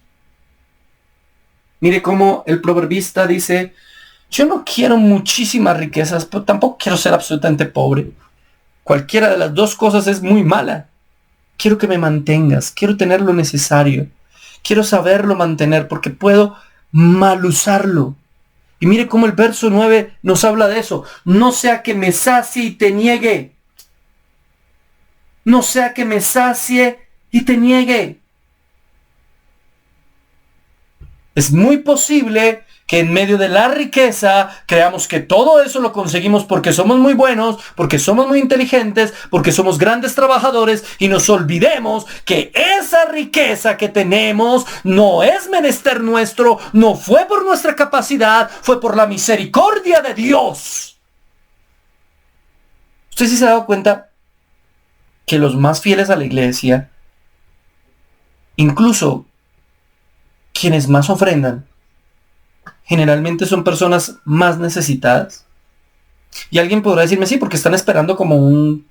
Mire cómo el proverbista dice, yo no quiero muchísimas riquezas, pero tampoco quiero ser absolutamente pobre. Cualquiera de las dos cosas es muy mala. Quiero que me mantengas, quiero tener lo necesario, quiero saberlo mantener porque puedo mal usarlo. Y mire cómo el verso 9 nos habla de eso. No sea que me sacie y te niegue. No sea que me sacie y te niegue. Es muy posible que en medio de la riqueza creamos que todo eso lo conseguimos porque somos muy buenos, porque somos muy inteligentes, porque somos grandes trabajadores y nos olvidemos que esa riqueza que tenemos no es menester nuestro, no fue por nuestra capacidad, fue por la misericordia de Dios. ¿Usted sí se ha dado cuenta que los más fieles a la iglesia, incluso quienes más ofrendan generalmente son personas más necesitadas. Y alguien podrá decirme, sí, porque están esperando como un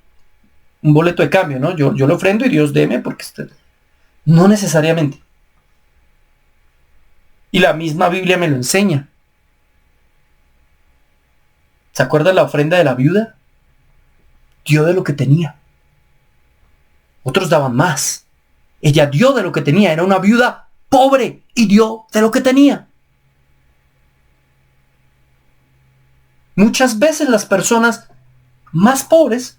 boleto de cambio, ¿no? Yo le ofrendo y Dios deme porque... No necesariamente. Y la misma Biblia me lo enseña. ¿Se acuerdan la ofrenda de la viuda? Dio de lo que tenía. Otros daban más. Ella dio de lo que tenía. Era una viuda pobre y dio de lo que tenía. Muchas veces las personas más pobres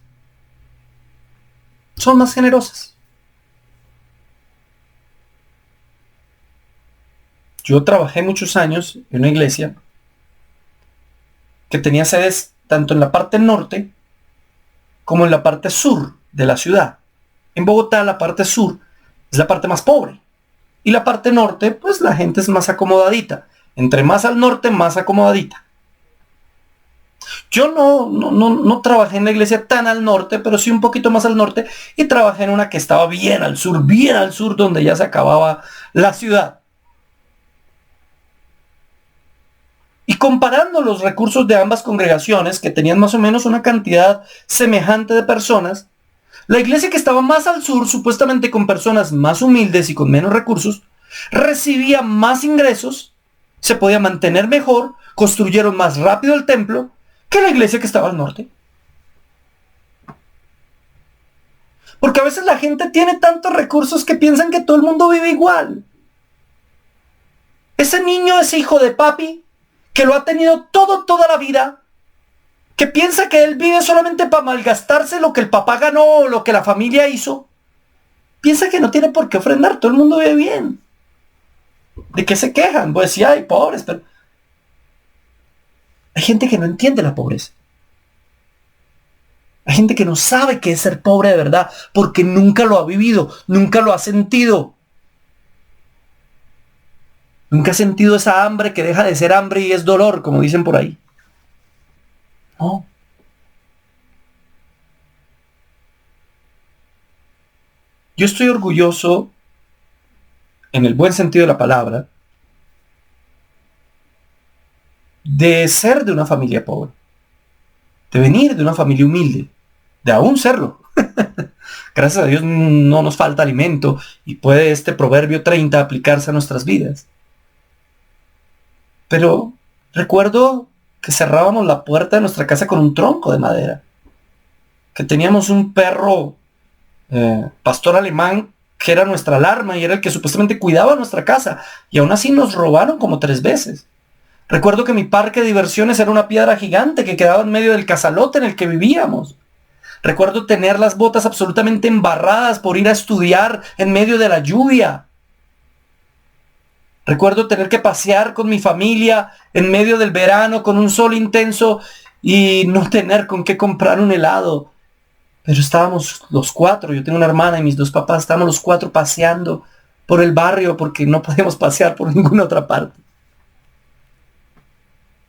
son más generosas. Yo trabajé muchos años en una iglesia que tenía sedes tanto en la parte norte como en la parte sur de la ciudad. En Bogotá la parte sur es la parte más pobre y la parte norte pues la gente es más acomodadita. Entre más al norte, más acomodadita. Yo no trabajé en la iglesia tan al norte, pero sí un poquito más al norte, y trabajé en una que estaba bien al sur, donde ya se acababa la ciudad. Y comparando los recursos de ambas congregaciones, que tenían más o menos una cantidad semejante de personas, la iglesia que estaba más al sur, supuestamente con personas más humildes y con menos recursos, recibía más ingresos, se podía mantener mejor, construyeron más rápido el templo, que la iglesia que estaba al norte. Porque a veces la gente tiene tantos recursos que piensan que todo el mundo vive igual. Ese niño, ese hijo de papi, que lo ha tenido todo, toda la vida, que piensa que él vive solamente para malgastarse lo que el papá ganó o lo que la familia hizo, piensa que no tiene por qué ofrendar, todo el mundo vive bien. ¿De qué se quejan? Pues sí, hay pobres, pero... Hay gente que no entiende la pobreza. Hay gente que no sabe qué es ser pobre de verdad, porque nunca lo ha vivido, nunca lo ha sentido. Nunca ha sentido esa hambre que deja de ser hambre y es dolor, como dicen por ahí. No. Yo estoy orgulloso, en el buen sentido de la palabra, de ser de una familia pobre, de venir de una familia humilde, de aún serlo. Gracias a Dios no nos falta alimento y puede este Proverbio 30 aplicarse a nuestras vidas. Pero recuerdo que cerrábamos la puerta de nuestra casa con un tronco de madera, que teníamos un perro pastor alemán que era nuestra alarma y era el que supuestamente cuidaba nuestra casa, y aún así nos robaron como 3 veces. Recuerdo que mi parque de diversiones era una piedra gigante que quedaba en medio del casalote en el que vivíamos. Recuerdo tener las botas absolutamente embarradas por ir a estudiar en medio de la lluvia. Recuerdo tener que pasear con mi familia en medio del verano con un sol intenso y no tener con qué comprar un helado. Pero estábamos los 4, yo tengo una hermana y mis 2 papás, estábamos los 4 paseando por el barrio porque no podíamos pasear por ninguna otra parte.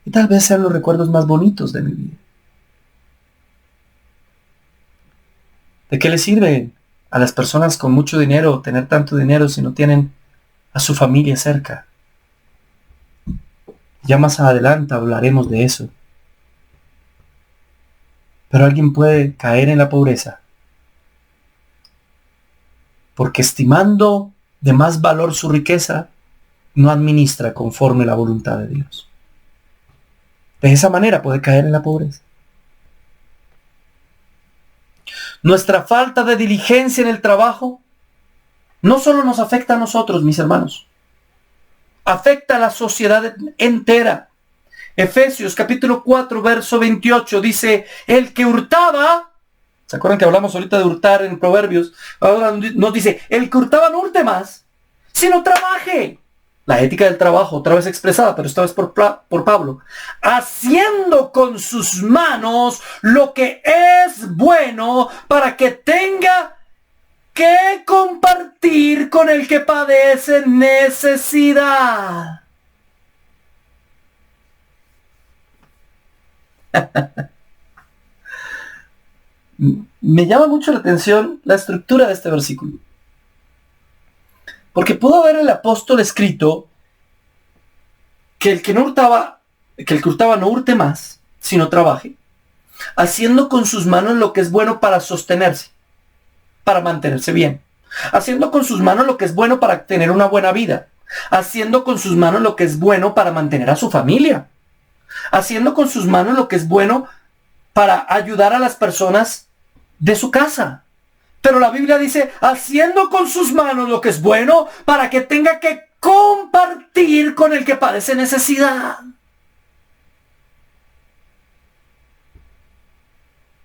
Y tal vez sean los recuerdos más bonitos de mi vida. ¿De qué le sirve a las personas con mucho dinero tener tanto dinero si no tienen a su familia cerca? Ya más adelante hablaremos de eso. Pero alguien puede caer en la pobreza porque, estimando de más valor su riqueza, no administra conforme la voluntad de Dios. De esa manera puede caer en la pobreza. Nuestra falta de diligencia en el trabajo no solo nos afecta a nosotros, mis hermanos, afecta a la sociedad entera. Efesios capítulo 4, verso 28 dice, el que hurtaba, ¿se acuerdan que hablamos ahorita de hurtar en Proverbios? Ahora nos dice, el que hurtaba no hurte más, sino trabaje. La ética del trabajo, otra vez expresada, pero esta vez por Pablo. Haciendo con sus manos lo que es bueno para que tenga que compartir con el que padece necesidad. Me llama mucho la atención la estructura de este versículo. Porque pudo haber el apóstol escrito que el que hurtaba no hurte más, sino trabaje, haciendo con sus manos lo que es bueno para sostenerse, para mantenerse bien, haciendo con sus manos lo que es bueno para tener una buena vida, haciendo con sus manos lo que es bueno para mantener a su familia, haciendo con sus manos lo que es bueno para ayudar a las personas de su casa. Pero la Biblia dice, haciendo con sus manos lo que es bueno para que tenga que compartir con el que padece necesidad.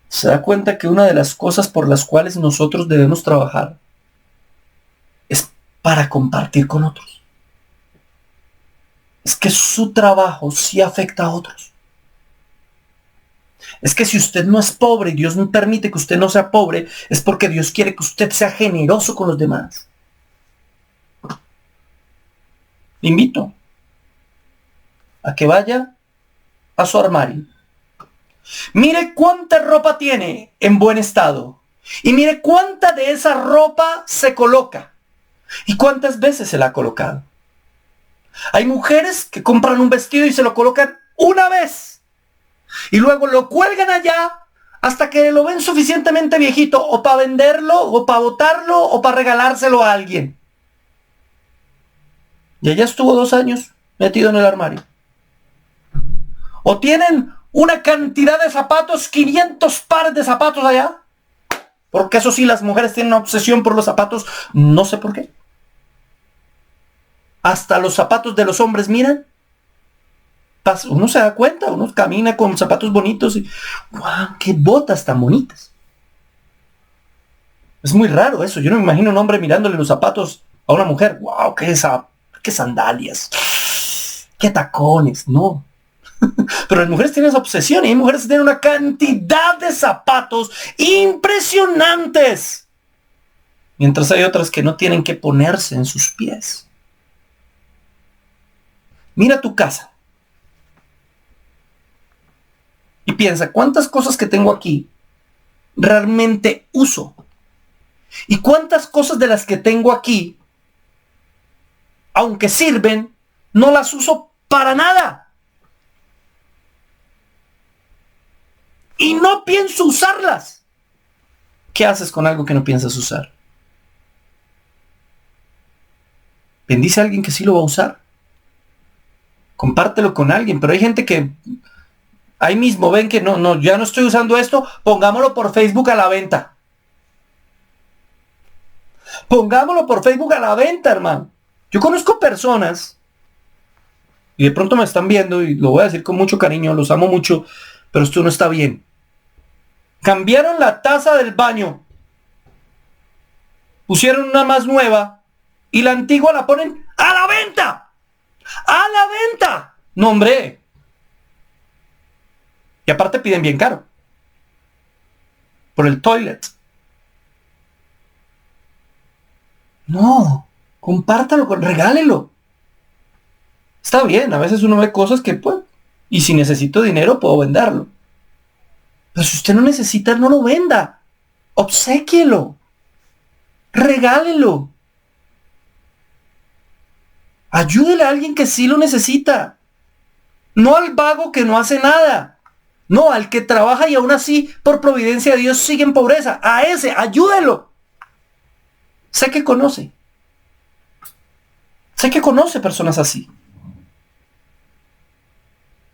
¿Se da cuenta que una de las cosas por las cuales nosotros debemos trabajar es para compartir con otros? Es que su trabajo sí afecta a otros. Es que si usted no es pobre y Dios no permite que usted no sea pobre, es porque Dios quiere que usted sea generoso con los demás. Le invito a que vaya a su armario. Mire cuánta ropa tiene en buen estado. Y mire cuánta de esa ropa se coloca. Y cuántas veces se la ha colocado. Hay mujeres que compran un vestido y se lo colocan una vez. Y luego lo cuelgan allá hasta que lo ven suficientemente viejito o para venderlo, o para botarlo, o para regalárselo a alguien. Y allá estuvo 2 años metido en el armario. O tienen una cantidad de zapatos, 500 pares de zapatos allá. Porque eso sí, las mujeres tienen una obsesión por los zapatos, no sé por qué. Hasta los zapatos de los hombres, miran. Uno se da cuenta, uno camina con zapatos bonitos y ¡guau! ¡Qué botas tan bonitas! Es muy raro eso. Yo no me imagino un hombre mirándole los zapatos a una mujer. ¡Wow! ¡Qué sandalias! ¡Qué tacones! No. Pero las mujeres tienen esa obsesión y hay mujeres que tienen una cantidad de zapatos impresionantes. Mientras hay otras que no tienen que ponerse en sus pies. Mira tu casa. Y piensa, ¿cuántas cosas que tengo aquí realmente uso? ¿Y cuántas cosas de las que tengo aquí, aunque sirven, no las uso para nada? Y no pienso usarlas. ¿Qué haces con algo que no piensas usar? Bendice a alguien que sí lo va a usar. Compártelo con alguien, pero hay gente que ahí mismo ven que ya no estoy usando esto, pongámoslo por Facebook a la venta. Pongámoslo por Facebook a la venta, hermano. Yo conozco personas, y de pronto me están viendo, y lo voy a decir con mucho cariño, los amo mucho, pero esto no está bien. Cambiaron la taza del baño, pusieron una más nueva, y la antigua la ponen a la venta. ¡A la venta! No, hombre. Y aparte piden bien caro. Por el toilet. No. Compártalo, regálelo. Está bien, a veces uno ve cosas que pues. Y si necesito dinero, puedo venderlo. Pero si usted no necesita, no lo venda. Obséquielo. Regálelo. Ayúdele a alguien que sí lo necesita. No al vago que no hace nada. No, al que trabaja y aún así, por providencia de Dios, sigue en pobreza. A ese, ayúdelo. Sé que conoce. Sé que conoce personas así.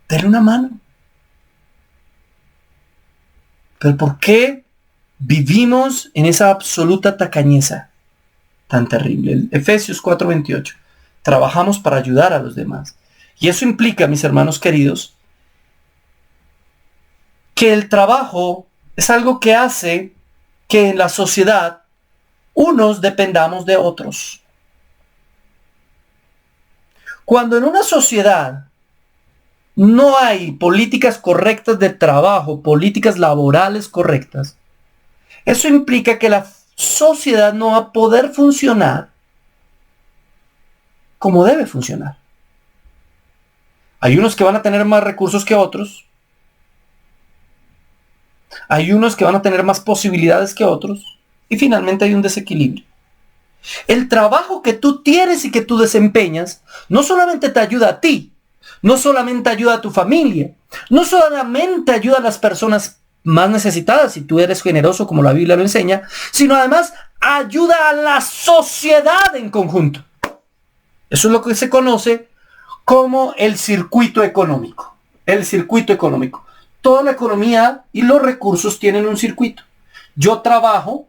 Dele una mano. Pero ¿por qué vivimos en esa absoluta tacañeza tan terrible? Efesios 4:28. Trabajamos para ayudar a los demás. Y eso implica, mis hermanos queridos, que el trabajo es algo que hace que en la sociedad unos dependamos de otros. Cuando en una sociedad no hay políticas correctas de trabajo, políticas laborales correctas, eso implica que la sociedad no va a poder funcionar como debe funcionar. Hay unos que van a tener más recursos que otros. Hay unos que van a tener más posibilidades que otros. Y finalmente hay un desequilibrio. El trabajo que tú tienes y que tú desempeñas no solamente te ayuda a ti, no solamente ayuda a tu familia, no solamente ayuda a las personas más necesitadas, si tú eres generoso como la Biblia lo enseña, sino además ayuda a la sociedad en conjunto. Eso es lo que se conoce como el circuito económico. El circuito económico. Toda la economía y los recursos tienen un circuito. Yo trabajo,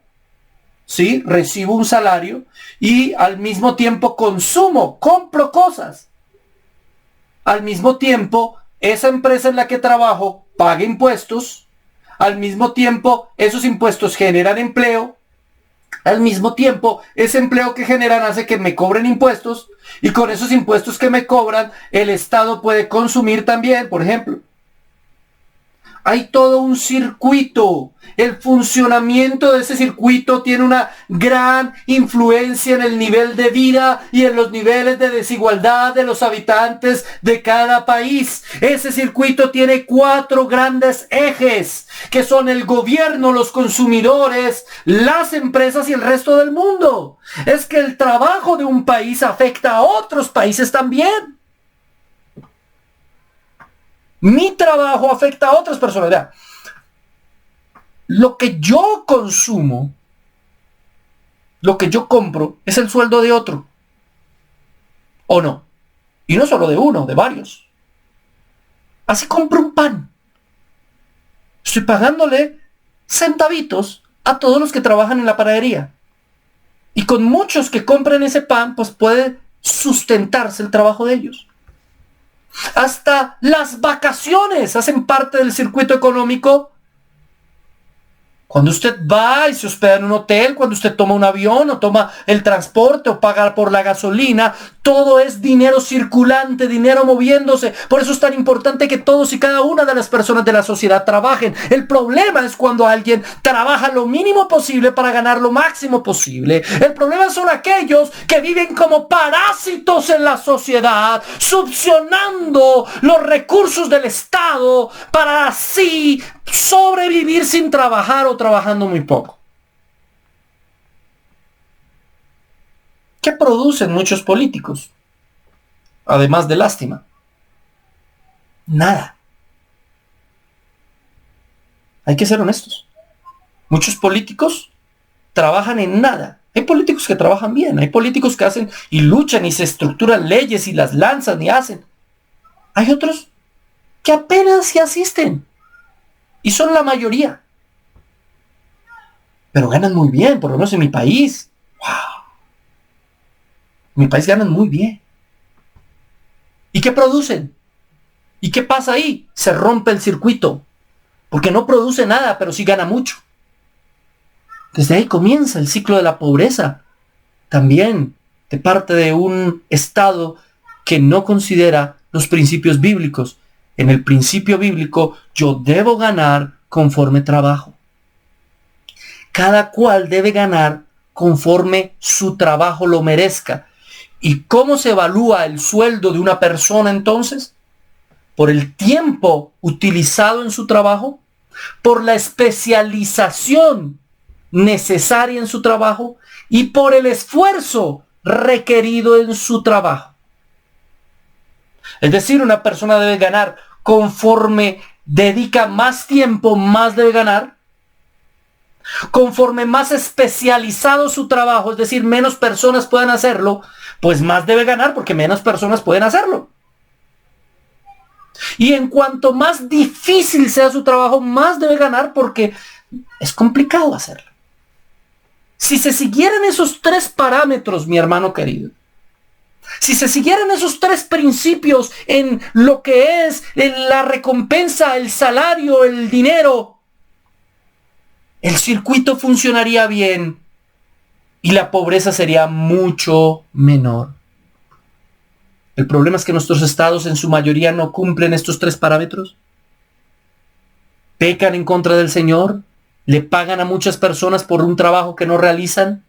¿sí? Recibo un salario y al mismo tiempo consumo, compro cosas. Al mismo tiempo, esa empresa en la que trabajo paga impuestos. Al mismo tiempo, esos impuestos generan empleo. Al mismo tiempo, ese empleo que generan hace que me cobren impuestos. Y con esos impuestos que me cobran, el Estado puede consumir también, por ejemplo. Hay todo un circuito. El funcionamiento de ese circuito tiene una gran influencia en el nivel de vida y en los niveles de desigualdad de los habitantes de cada país. Ese circuito tiene 4 grandes ejes, que son el gobierno, los consumidores, las empresas y el resto del mundo. Es que el trabajo de un país afecta a otros países también. Mi trabajo afecta a otras personas. Vea, lo que yo consumo, lo que yo compro, es el sueldo de otro. ¿O no? Y no solo de uno, de varios. Así compro un pan. Estoy pagándole centavitos a todos los que trabajan en la panadería. Y con muchos que compren ese pan, pues puede sustentarse el trabajo de ellos. Hasta las vacaciones hacen parte del circuito económico. Cuando usted va y se hospeda en un hotel, cuando usted toma un avión o toma el transporte o paga por la gasolina, todo es dinero circulante, dinero moviéndose. Por eso es tan importante que todos y cada una de las personas de la sociedad trabajen. El problema es cuando alguien trabaja lo mínimo posible para ganar lo máximo posible. El problema son aquellos que viven como parásitos en la sociedad, succionando los recursos del Estado para así sobrevivir sin trabajar o trabajando muy poco. ¿Qué producen muchos políticos? Además de lástima. Nada. Hay que ser honestos. Muchos políticos trabajan en nada. Hay políticos que trabajan bien, hay políticos que hacen y luchan y se estructuran leyes y las lanzan y hacen. Hay otros que apenas se asisten. Y son la mayoría. Pero ganan muy bien, por lo menos en mi país. ¡Wow! En mi país ganan muy bien. ¿Y qué producen? ¿Y qué pasa ahí? Se rompe el circuito. Porque no produce nada, pero sí gana mucho. Desde ahí comienza el ciclo de la pobreza. También de parte de un Estado que no considera los principios bíblicos. En el principio bíblico, yo debo ganar conforme trabajo. Cada cual debe ganar conforme su trabajo lo merezca. ¿Y cómo se evalúa el sueldo de una persona entonces? ¿Por el tiempo utilizado en su trabajo? ¿Por la especialización necesaria en su trabajo? ¿Y por el esfuerzo requerido en su trabajo? Es decir, una persona debe ganar conforme dedica más tiempo, más debe ganar. Conforme más especializado su trabajo, es decir, menos personas puedan hacerlo, pues más debe ganar porque menos personas pueden hacerlo. Y en cuanto más difícil sea su trabajo, más debe ganar porque es complicado hacerlo. Si se siguieran esos 3 parámetros, mi hermano querido, si se siguieran esos 3 principios en lo que es la recompensa, el salario, el dinero, el circuito funcionaría bien y la pobreza sería mucho menor. El problema es que nuestros estados en su mayoría no cumplen estos 3 parámetros. Pecan en contra del Señor, le pagan a muchas personas por un trabajo que no realizan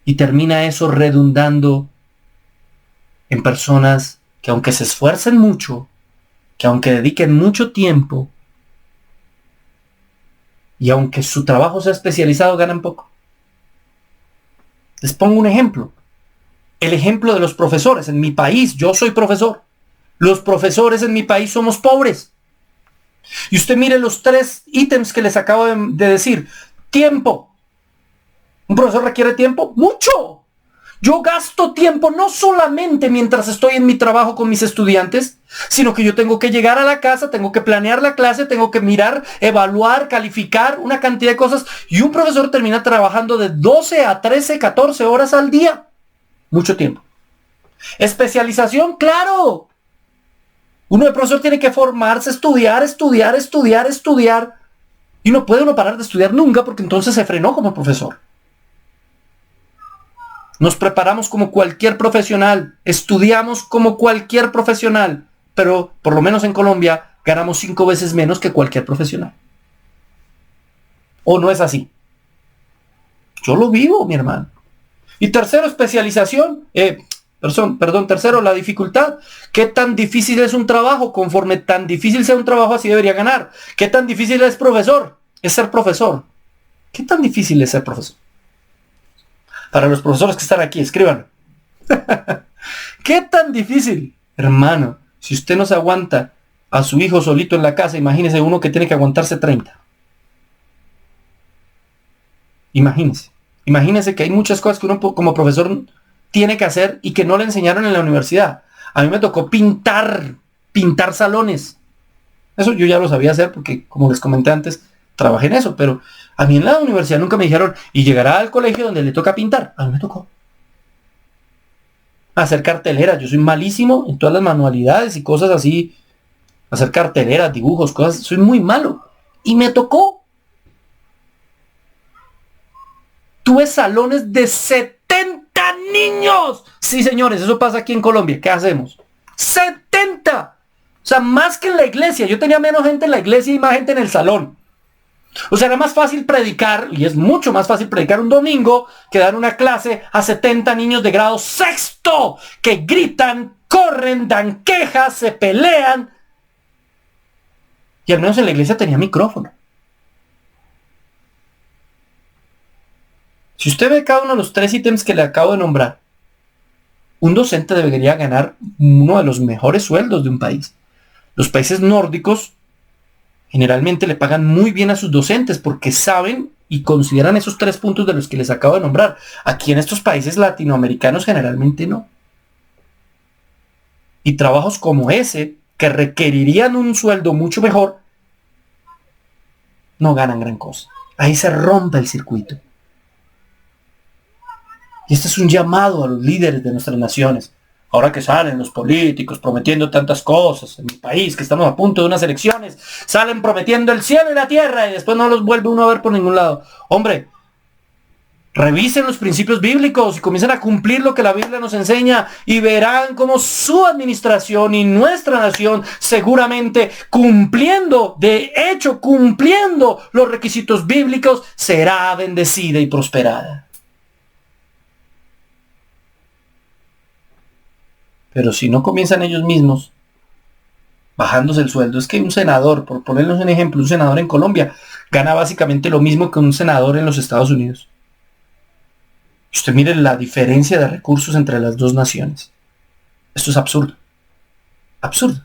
y termina eso redundando en personas que aunque se esfuercen mucho, que aunque dediquen mucho tiempo y aunque su trabajo sea especializado, ganan poco. Les pongo un ejemplo. el ejemplo de los profesores. En mi país, yo soy profesor. Los profesores en mi país somos pobres. Y usted mire los 3 ítems que les acabo de decir. Tiempo. ¿Un profesor requiere tiempo? ¡Mucho! Yo gasto tiempo no solamente mientras estoy en mi trabajo con mis estudiantes, sino que yo tengo que llegar a la casa, tengo que planear la clase, tengo que mirar, evaluar, calificar, una cantidad de cosas. Y un profesor termina trabajando de 12 a 13, 14 horas al día. Mucho tiempo. Especialización, claro. Uno de profesor tiene que formarse, estudiar. Y no puede uno parar de estudiar nunca porque entonces se frenó como profesor. Nos preparamos como cualquier profesional, estudiamos como cualquier profesional, pero por lo menos en Colombia ganamos 5 veces menos que cualquier profesional. ¿O no es así? Yo lo vivo, mi hermano. Y tercero, especialización. Tercero, la dificultad. ¿Qué tan difícil es un trabajo? Conforme tan difícil sea un trabajo, así debería ganar. ¿Qué tan difícil es profesor? Es ser profesor. ¿Qué tan difícil es ser profesor? Para los profesores que están aquí, escriban. ¿Qué tan difícil? Hermano, si usted no se aguanta a su hijo solito en la casa, imagínese uno que tiene que aguantarse 30. Imagínese que hay muchas cosas que uno como profesor tiene que hacer y que no le enseñaron en la universidad. A mí me tocó pintar salones. Eso yo ya lo sabía hacer porque, como les comenté antes, trabajé en eso, pero a mí en la universidad nunca me dijeron, y llegará al colegio donde le toca pintar. A mí me tocó hacer carteleras. Yo soy malísimo en todas las manualidades y cosas así. Hacer carteleras, dibujos, cosas. Soy muy malo. Y me tocó. Tuve salones de 70 niños. Sí, señores, eso pasa aquí en Colombia. ¿Qué hacemos? 70. O sea, más que en la iglesia. Yo tenía menos gente en la iglesia y más gente en el salón. O sea, era más fácil predicar, y es mucho más fácil predicar un domingo que dar una clase a 70 niños de grado sexto que gritan, corren, dan quejas, se pelean. Y al menos en la iglesia tenía micrófono. Si usted ve cada uno de los 3 ítems que le acabo de nombrar, un docente debería ganar uno de los mejores sueldos de un país. Los países nórdicos generalmente le pagan muy bien a sus docentes porque saben y consideran esos 3 puntos de los que les acabo de nombrar. Aquí en estos países latinoamericanos generalmente no. Y trabajos como ese, que requerirían un sueldo mucho mejor, no ganan gran cosa. Ahí se rompe el circuito. Y este es un llamado a los líderes de nuestras naciones. Ahora que salen los políticos prometiendo tantas cosas en mi país, que estamos a punto de unas elecciones, salen prometiendo el cielo y la tierra y después no los vuelve uno a ver por ningún lado. Hombre, revisen los principios bíblicos y comiencen a cumplir lo que la Biblia nos enseña y verán cómo su administración y nuestra nación seguramente cumpliendo los requisitos bíblicos será bendecida y prosperada. Pero si no comienzan ellos mismos bajándose el sueldo, es que un senador, por ponerles un ejemplo, un senador en Colombia gana básicamente lo mismo que un senador en los Estados Unidos. Usted mire la diferencia de recursos entre las dos naciones. Esto es absurdo. Absurdo.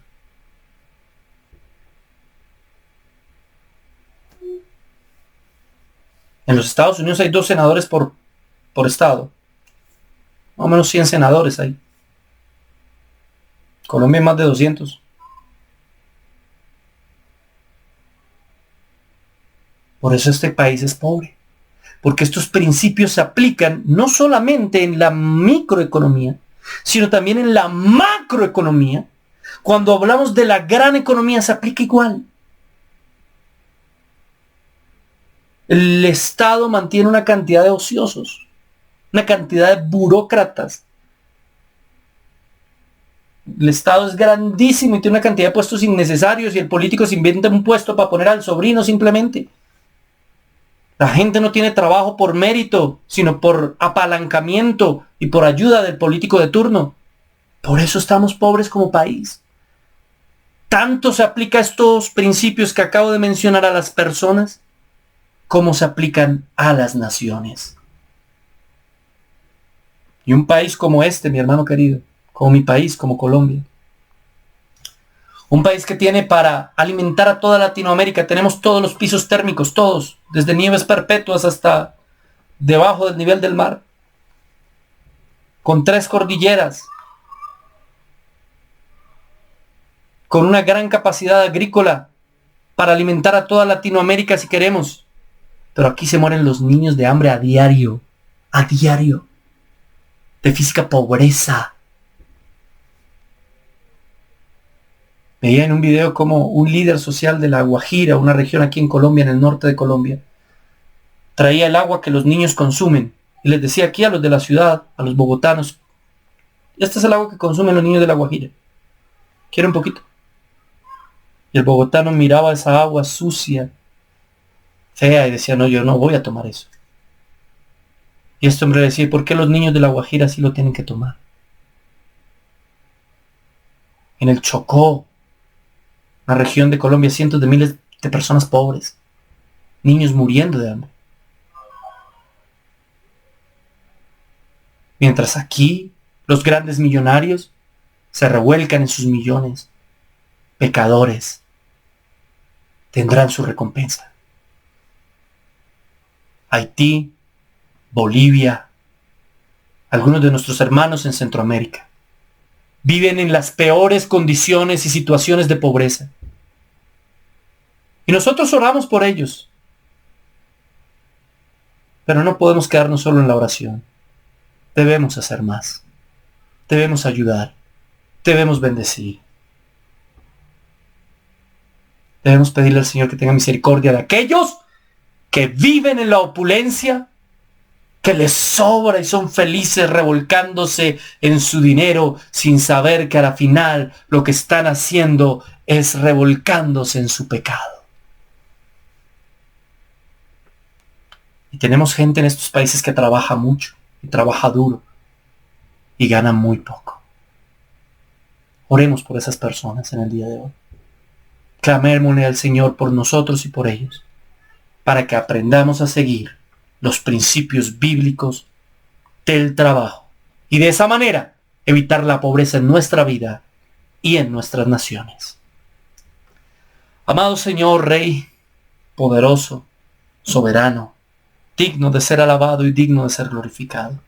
En los Estados Unidos hay 2 senadores por estado. Más o menos 100 senadores hay. Colombia hay más de 200. Por eso este país es pobre. Porque estos principios se aplican no solamente en la microeconomía, sino también en la macroeconomía. Cuando hablamos de la gran economía se aplica igual. El Estado mantiene una cantidad de ociosos, una cantidad de burócratas. El Estado es grandísimo y tiene una cantidad de puestos innecesarios y el político se inventa un puesto para poner al sobrino simplemente. La gente no tiene trabajo por mérito, sino por apalancamiento y por ayuda del político de turno. Por eso estamos pobres como país. Tanto se aplica estos principios que acabo de mencionar a las personas como se aplican a las naciones. Y un país como este, mi hermano querido, como mi país, como Colombia, un país que tiene para alimentar a toda Latinoamérica, tenemos todos los pisos térmicos, todos, desde nieves perpetuas hasta debajo del nivel del mar, con 3 cordilleras, con una gran capacidad agrícola para alimentar a toda Latinoamérica si queremos. Pero aquí se mueren los niños de hambre a diario, de física pobreza. Veía en un video como un líder social de La Guajira, una región aquí en Colombia, en el norte de Colombia, traía el agua que los niños consumen y les decía aquí a los de la ciudad, a los bogotanos, este es el agua que consumen los niños de La Guajira, ¿quieren un poquito? Y el bogotano miraba esa agua sucia, fea, y decía, no, yo no voy a tomar eso. Y este hombre le decía, ¿por qué los niños de La Guajira sí lo tienen que tomar? En el Chocó, una región de Colombia, cientos de miles de personas pobres, niños muriendo de hambre. Mientras aquí, los grandes millonarios se revuelcan en sus millones. Pecadores tendrán su recompensa. Haití, Bolivia, algunos de nuestros hermanos en Centroamérica viven en las peores condiciones y situaciones de pobreza. Y nosotros oramos por ellos. Pero no podemos quedarnos solo en la oración. Debemos hacer más. Debemos ayudar. Debemos bendecir. Debemos pedirle al Señor que tenga misericordia de aquellos que viven en la opulencia, que les sobra y son felices revolcándose en su dinero sin saber que a la final lo que están haciendo es revolcándose en su pecado. Y tenemos gente en estos países que trabaja mucho y trabaja duro y gana muy poco. Oremos por esas personas en el día de hoy. Clamémosle al Señor por nosotros y por ellos, para que aprendamos a seguir los principios bíblicos del trabajo y de esa manera evitar la pobreza en nuestra vida y en nuestras naciones. Amado Señor, Rey, poderoso, soberano, digno de ser alabado y digno de ser glorificado.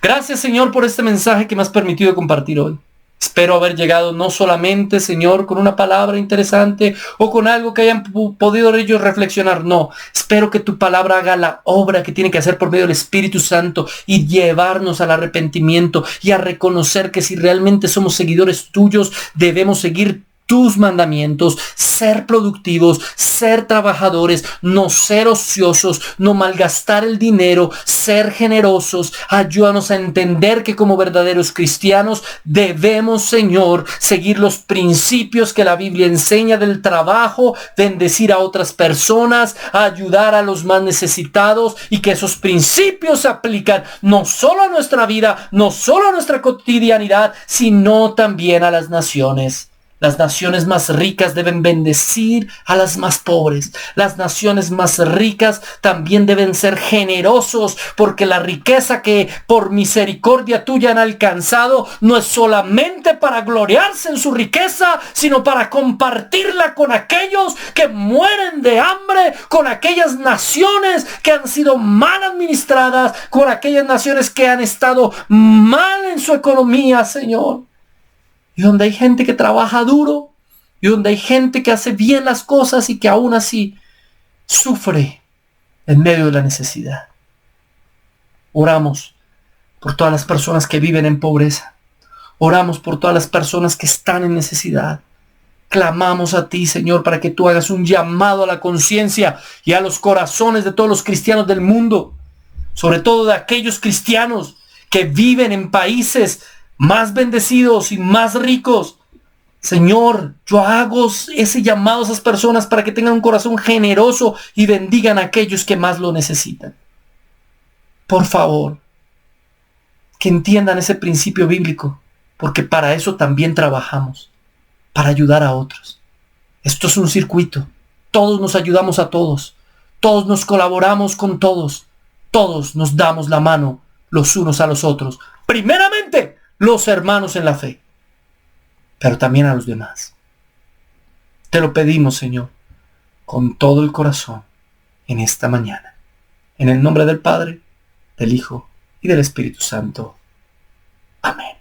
Gracias, Señor, por este mensaje que me has permitido compartir hoy. Espero haber llegado no solamente, Señor, con una palabra interesante o con algo que hayan podido ellos reflexionar. No, espero que tu palabra haga la obra que tiene que hacer por medio del Espíritu Santo y llevarnos al arrepentimiento y a reconocer que si realmente somos seguidores tuyos, debemos seguir tus mandamientos, ser productivos, ser trabajadores, no ser ociosos, no malgastar el dinero, ser generosos. Ayúdanos a entender que como verdaderos cristianos debemos, Señor, seguir los principios que la Biblia enseña del trabajo, bendecir a otras personas, ayudar a los más necesitados, y que esos principios se aplican no solo a nuestra vida, no solo a nuestra cotidianidad, sino también a las naciones. Las naciones más ricas deben bendecir a las más pobres. Las naciones más ricas también deben ser generosos, porque la riqueza que por misericordia tuya han alcanzado no es solamente para gloriarse en su riqueza, sino para compartirla con aquellos que mueren de hambre, con aquellas naciones que han sido mal administradas, con aquellas naciones que han estado mal en su economía, Señor. Y donde hay gente que trabaja duro, y donde hay gente que hace bien las cosas y que aún así sufre en medio de la necesidad. Oramos por todas las personas que viven en pobreza. Oramos por todas las personas que están en necesidad. Clamamos a ti, Señor, para que tú hagas un llamado a la conciencia y a los corazones de todos los cristianos del mundo, sobre todo de aquellos cristianos que viven en países más bendecidos y más ricos. Señor, yo hago ese llamado a esas personas para que tengan un corazón generoso y bendigan a aquellos que más lo necesitan. Por favor, que entiendan ese principio bíblico, porque para eso también trabajamos, para ayudar a otros. Esto es un circuito. Todos nos ayudamos a todos. Todos nos colaboramos con todos. Todos nos damos la mano los unos a los otros. Primeramente, los hermanos en la fe, pero también a los demás. Te lo pedimos, Señor, con todo el corazón en esta mañana. En el nombre del Padre, del Hijo y del Espíritu Santo. Amén.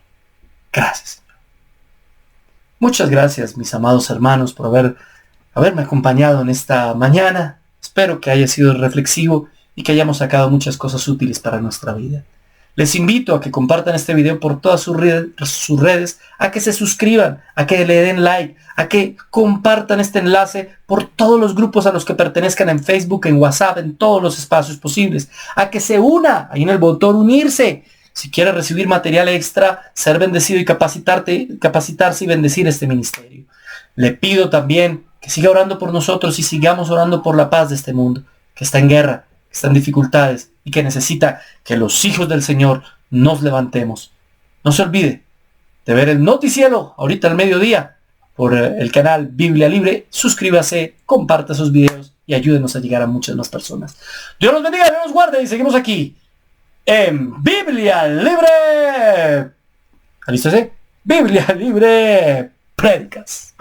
Gracias, Señor. Muchas gracias, mis amados hermanos, por haberme acompañado en esta mañana. Espero que haya sido reflexivo y que hayamos sacado muchas cosas útiles para nuestra vida. Les invito a que compartan este video por todas sus redes, a que se suscriban, a que le den like, a que compartan este enlace por todos los grupos a los que pertenezcan en Facebook, en WhatsApp, en todos los espacios posibles, a que se una ahí en el botón unirse. Si quiere recibir material extra, ser bendecido y capacitarse y bendecir este ministerio. Le pido también que siga orando por nosotros y sigamos orando por la paz de este mundo, que está en guerra, que está en dificultades y que necesita que los hijos del Señor nos levantemos. No se olvide de ver el noticiero ahorita al mediodía por el canal Biblia Libre. Suscríbase, comparta sus videos y ayúdenos a llegar a muchas más personas. Dios los bendiga, Dios los guarde y seguimos aquí en Biblia Libre. ¿Alístese? Biblia Libre Prédicas.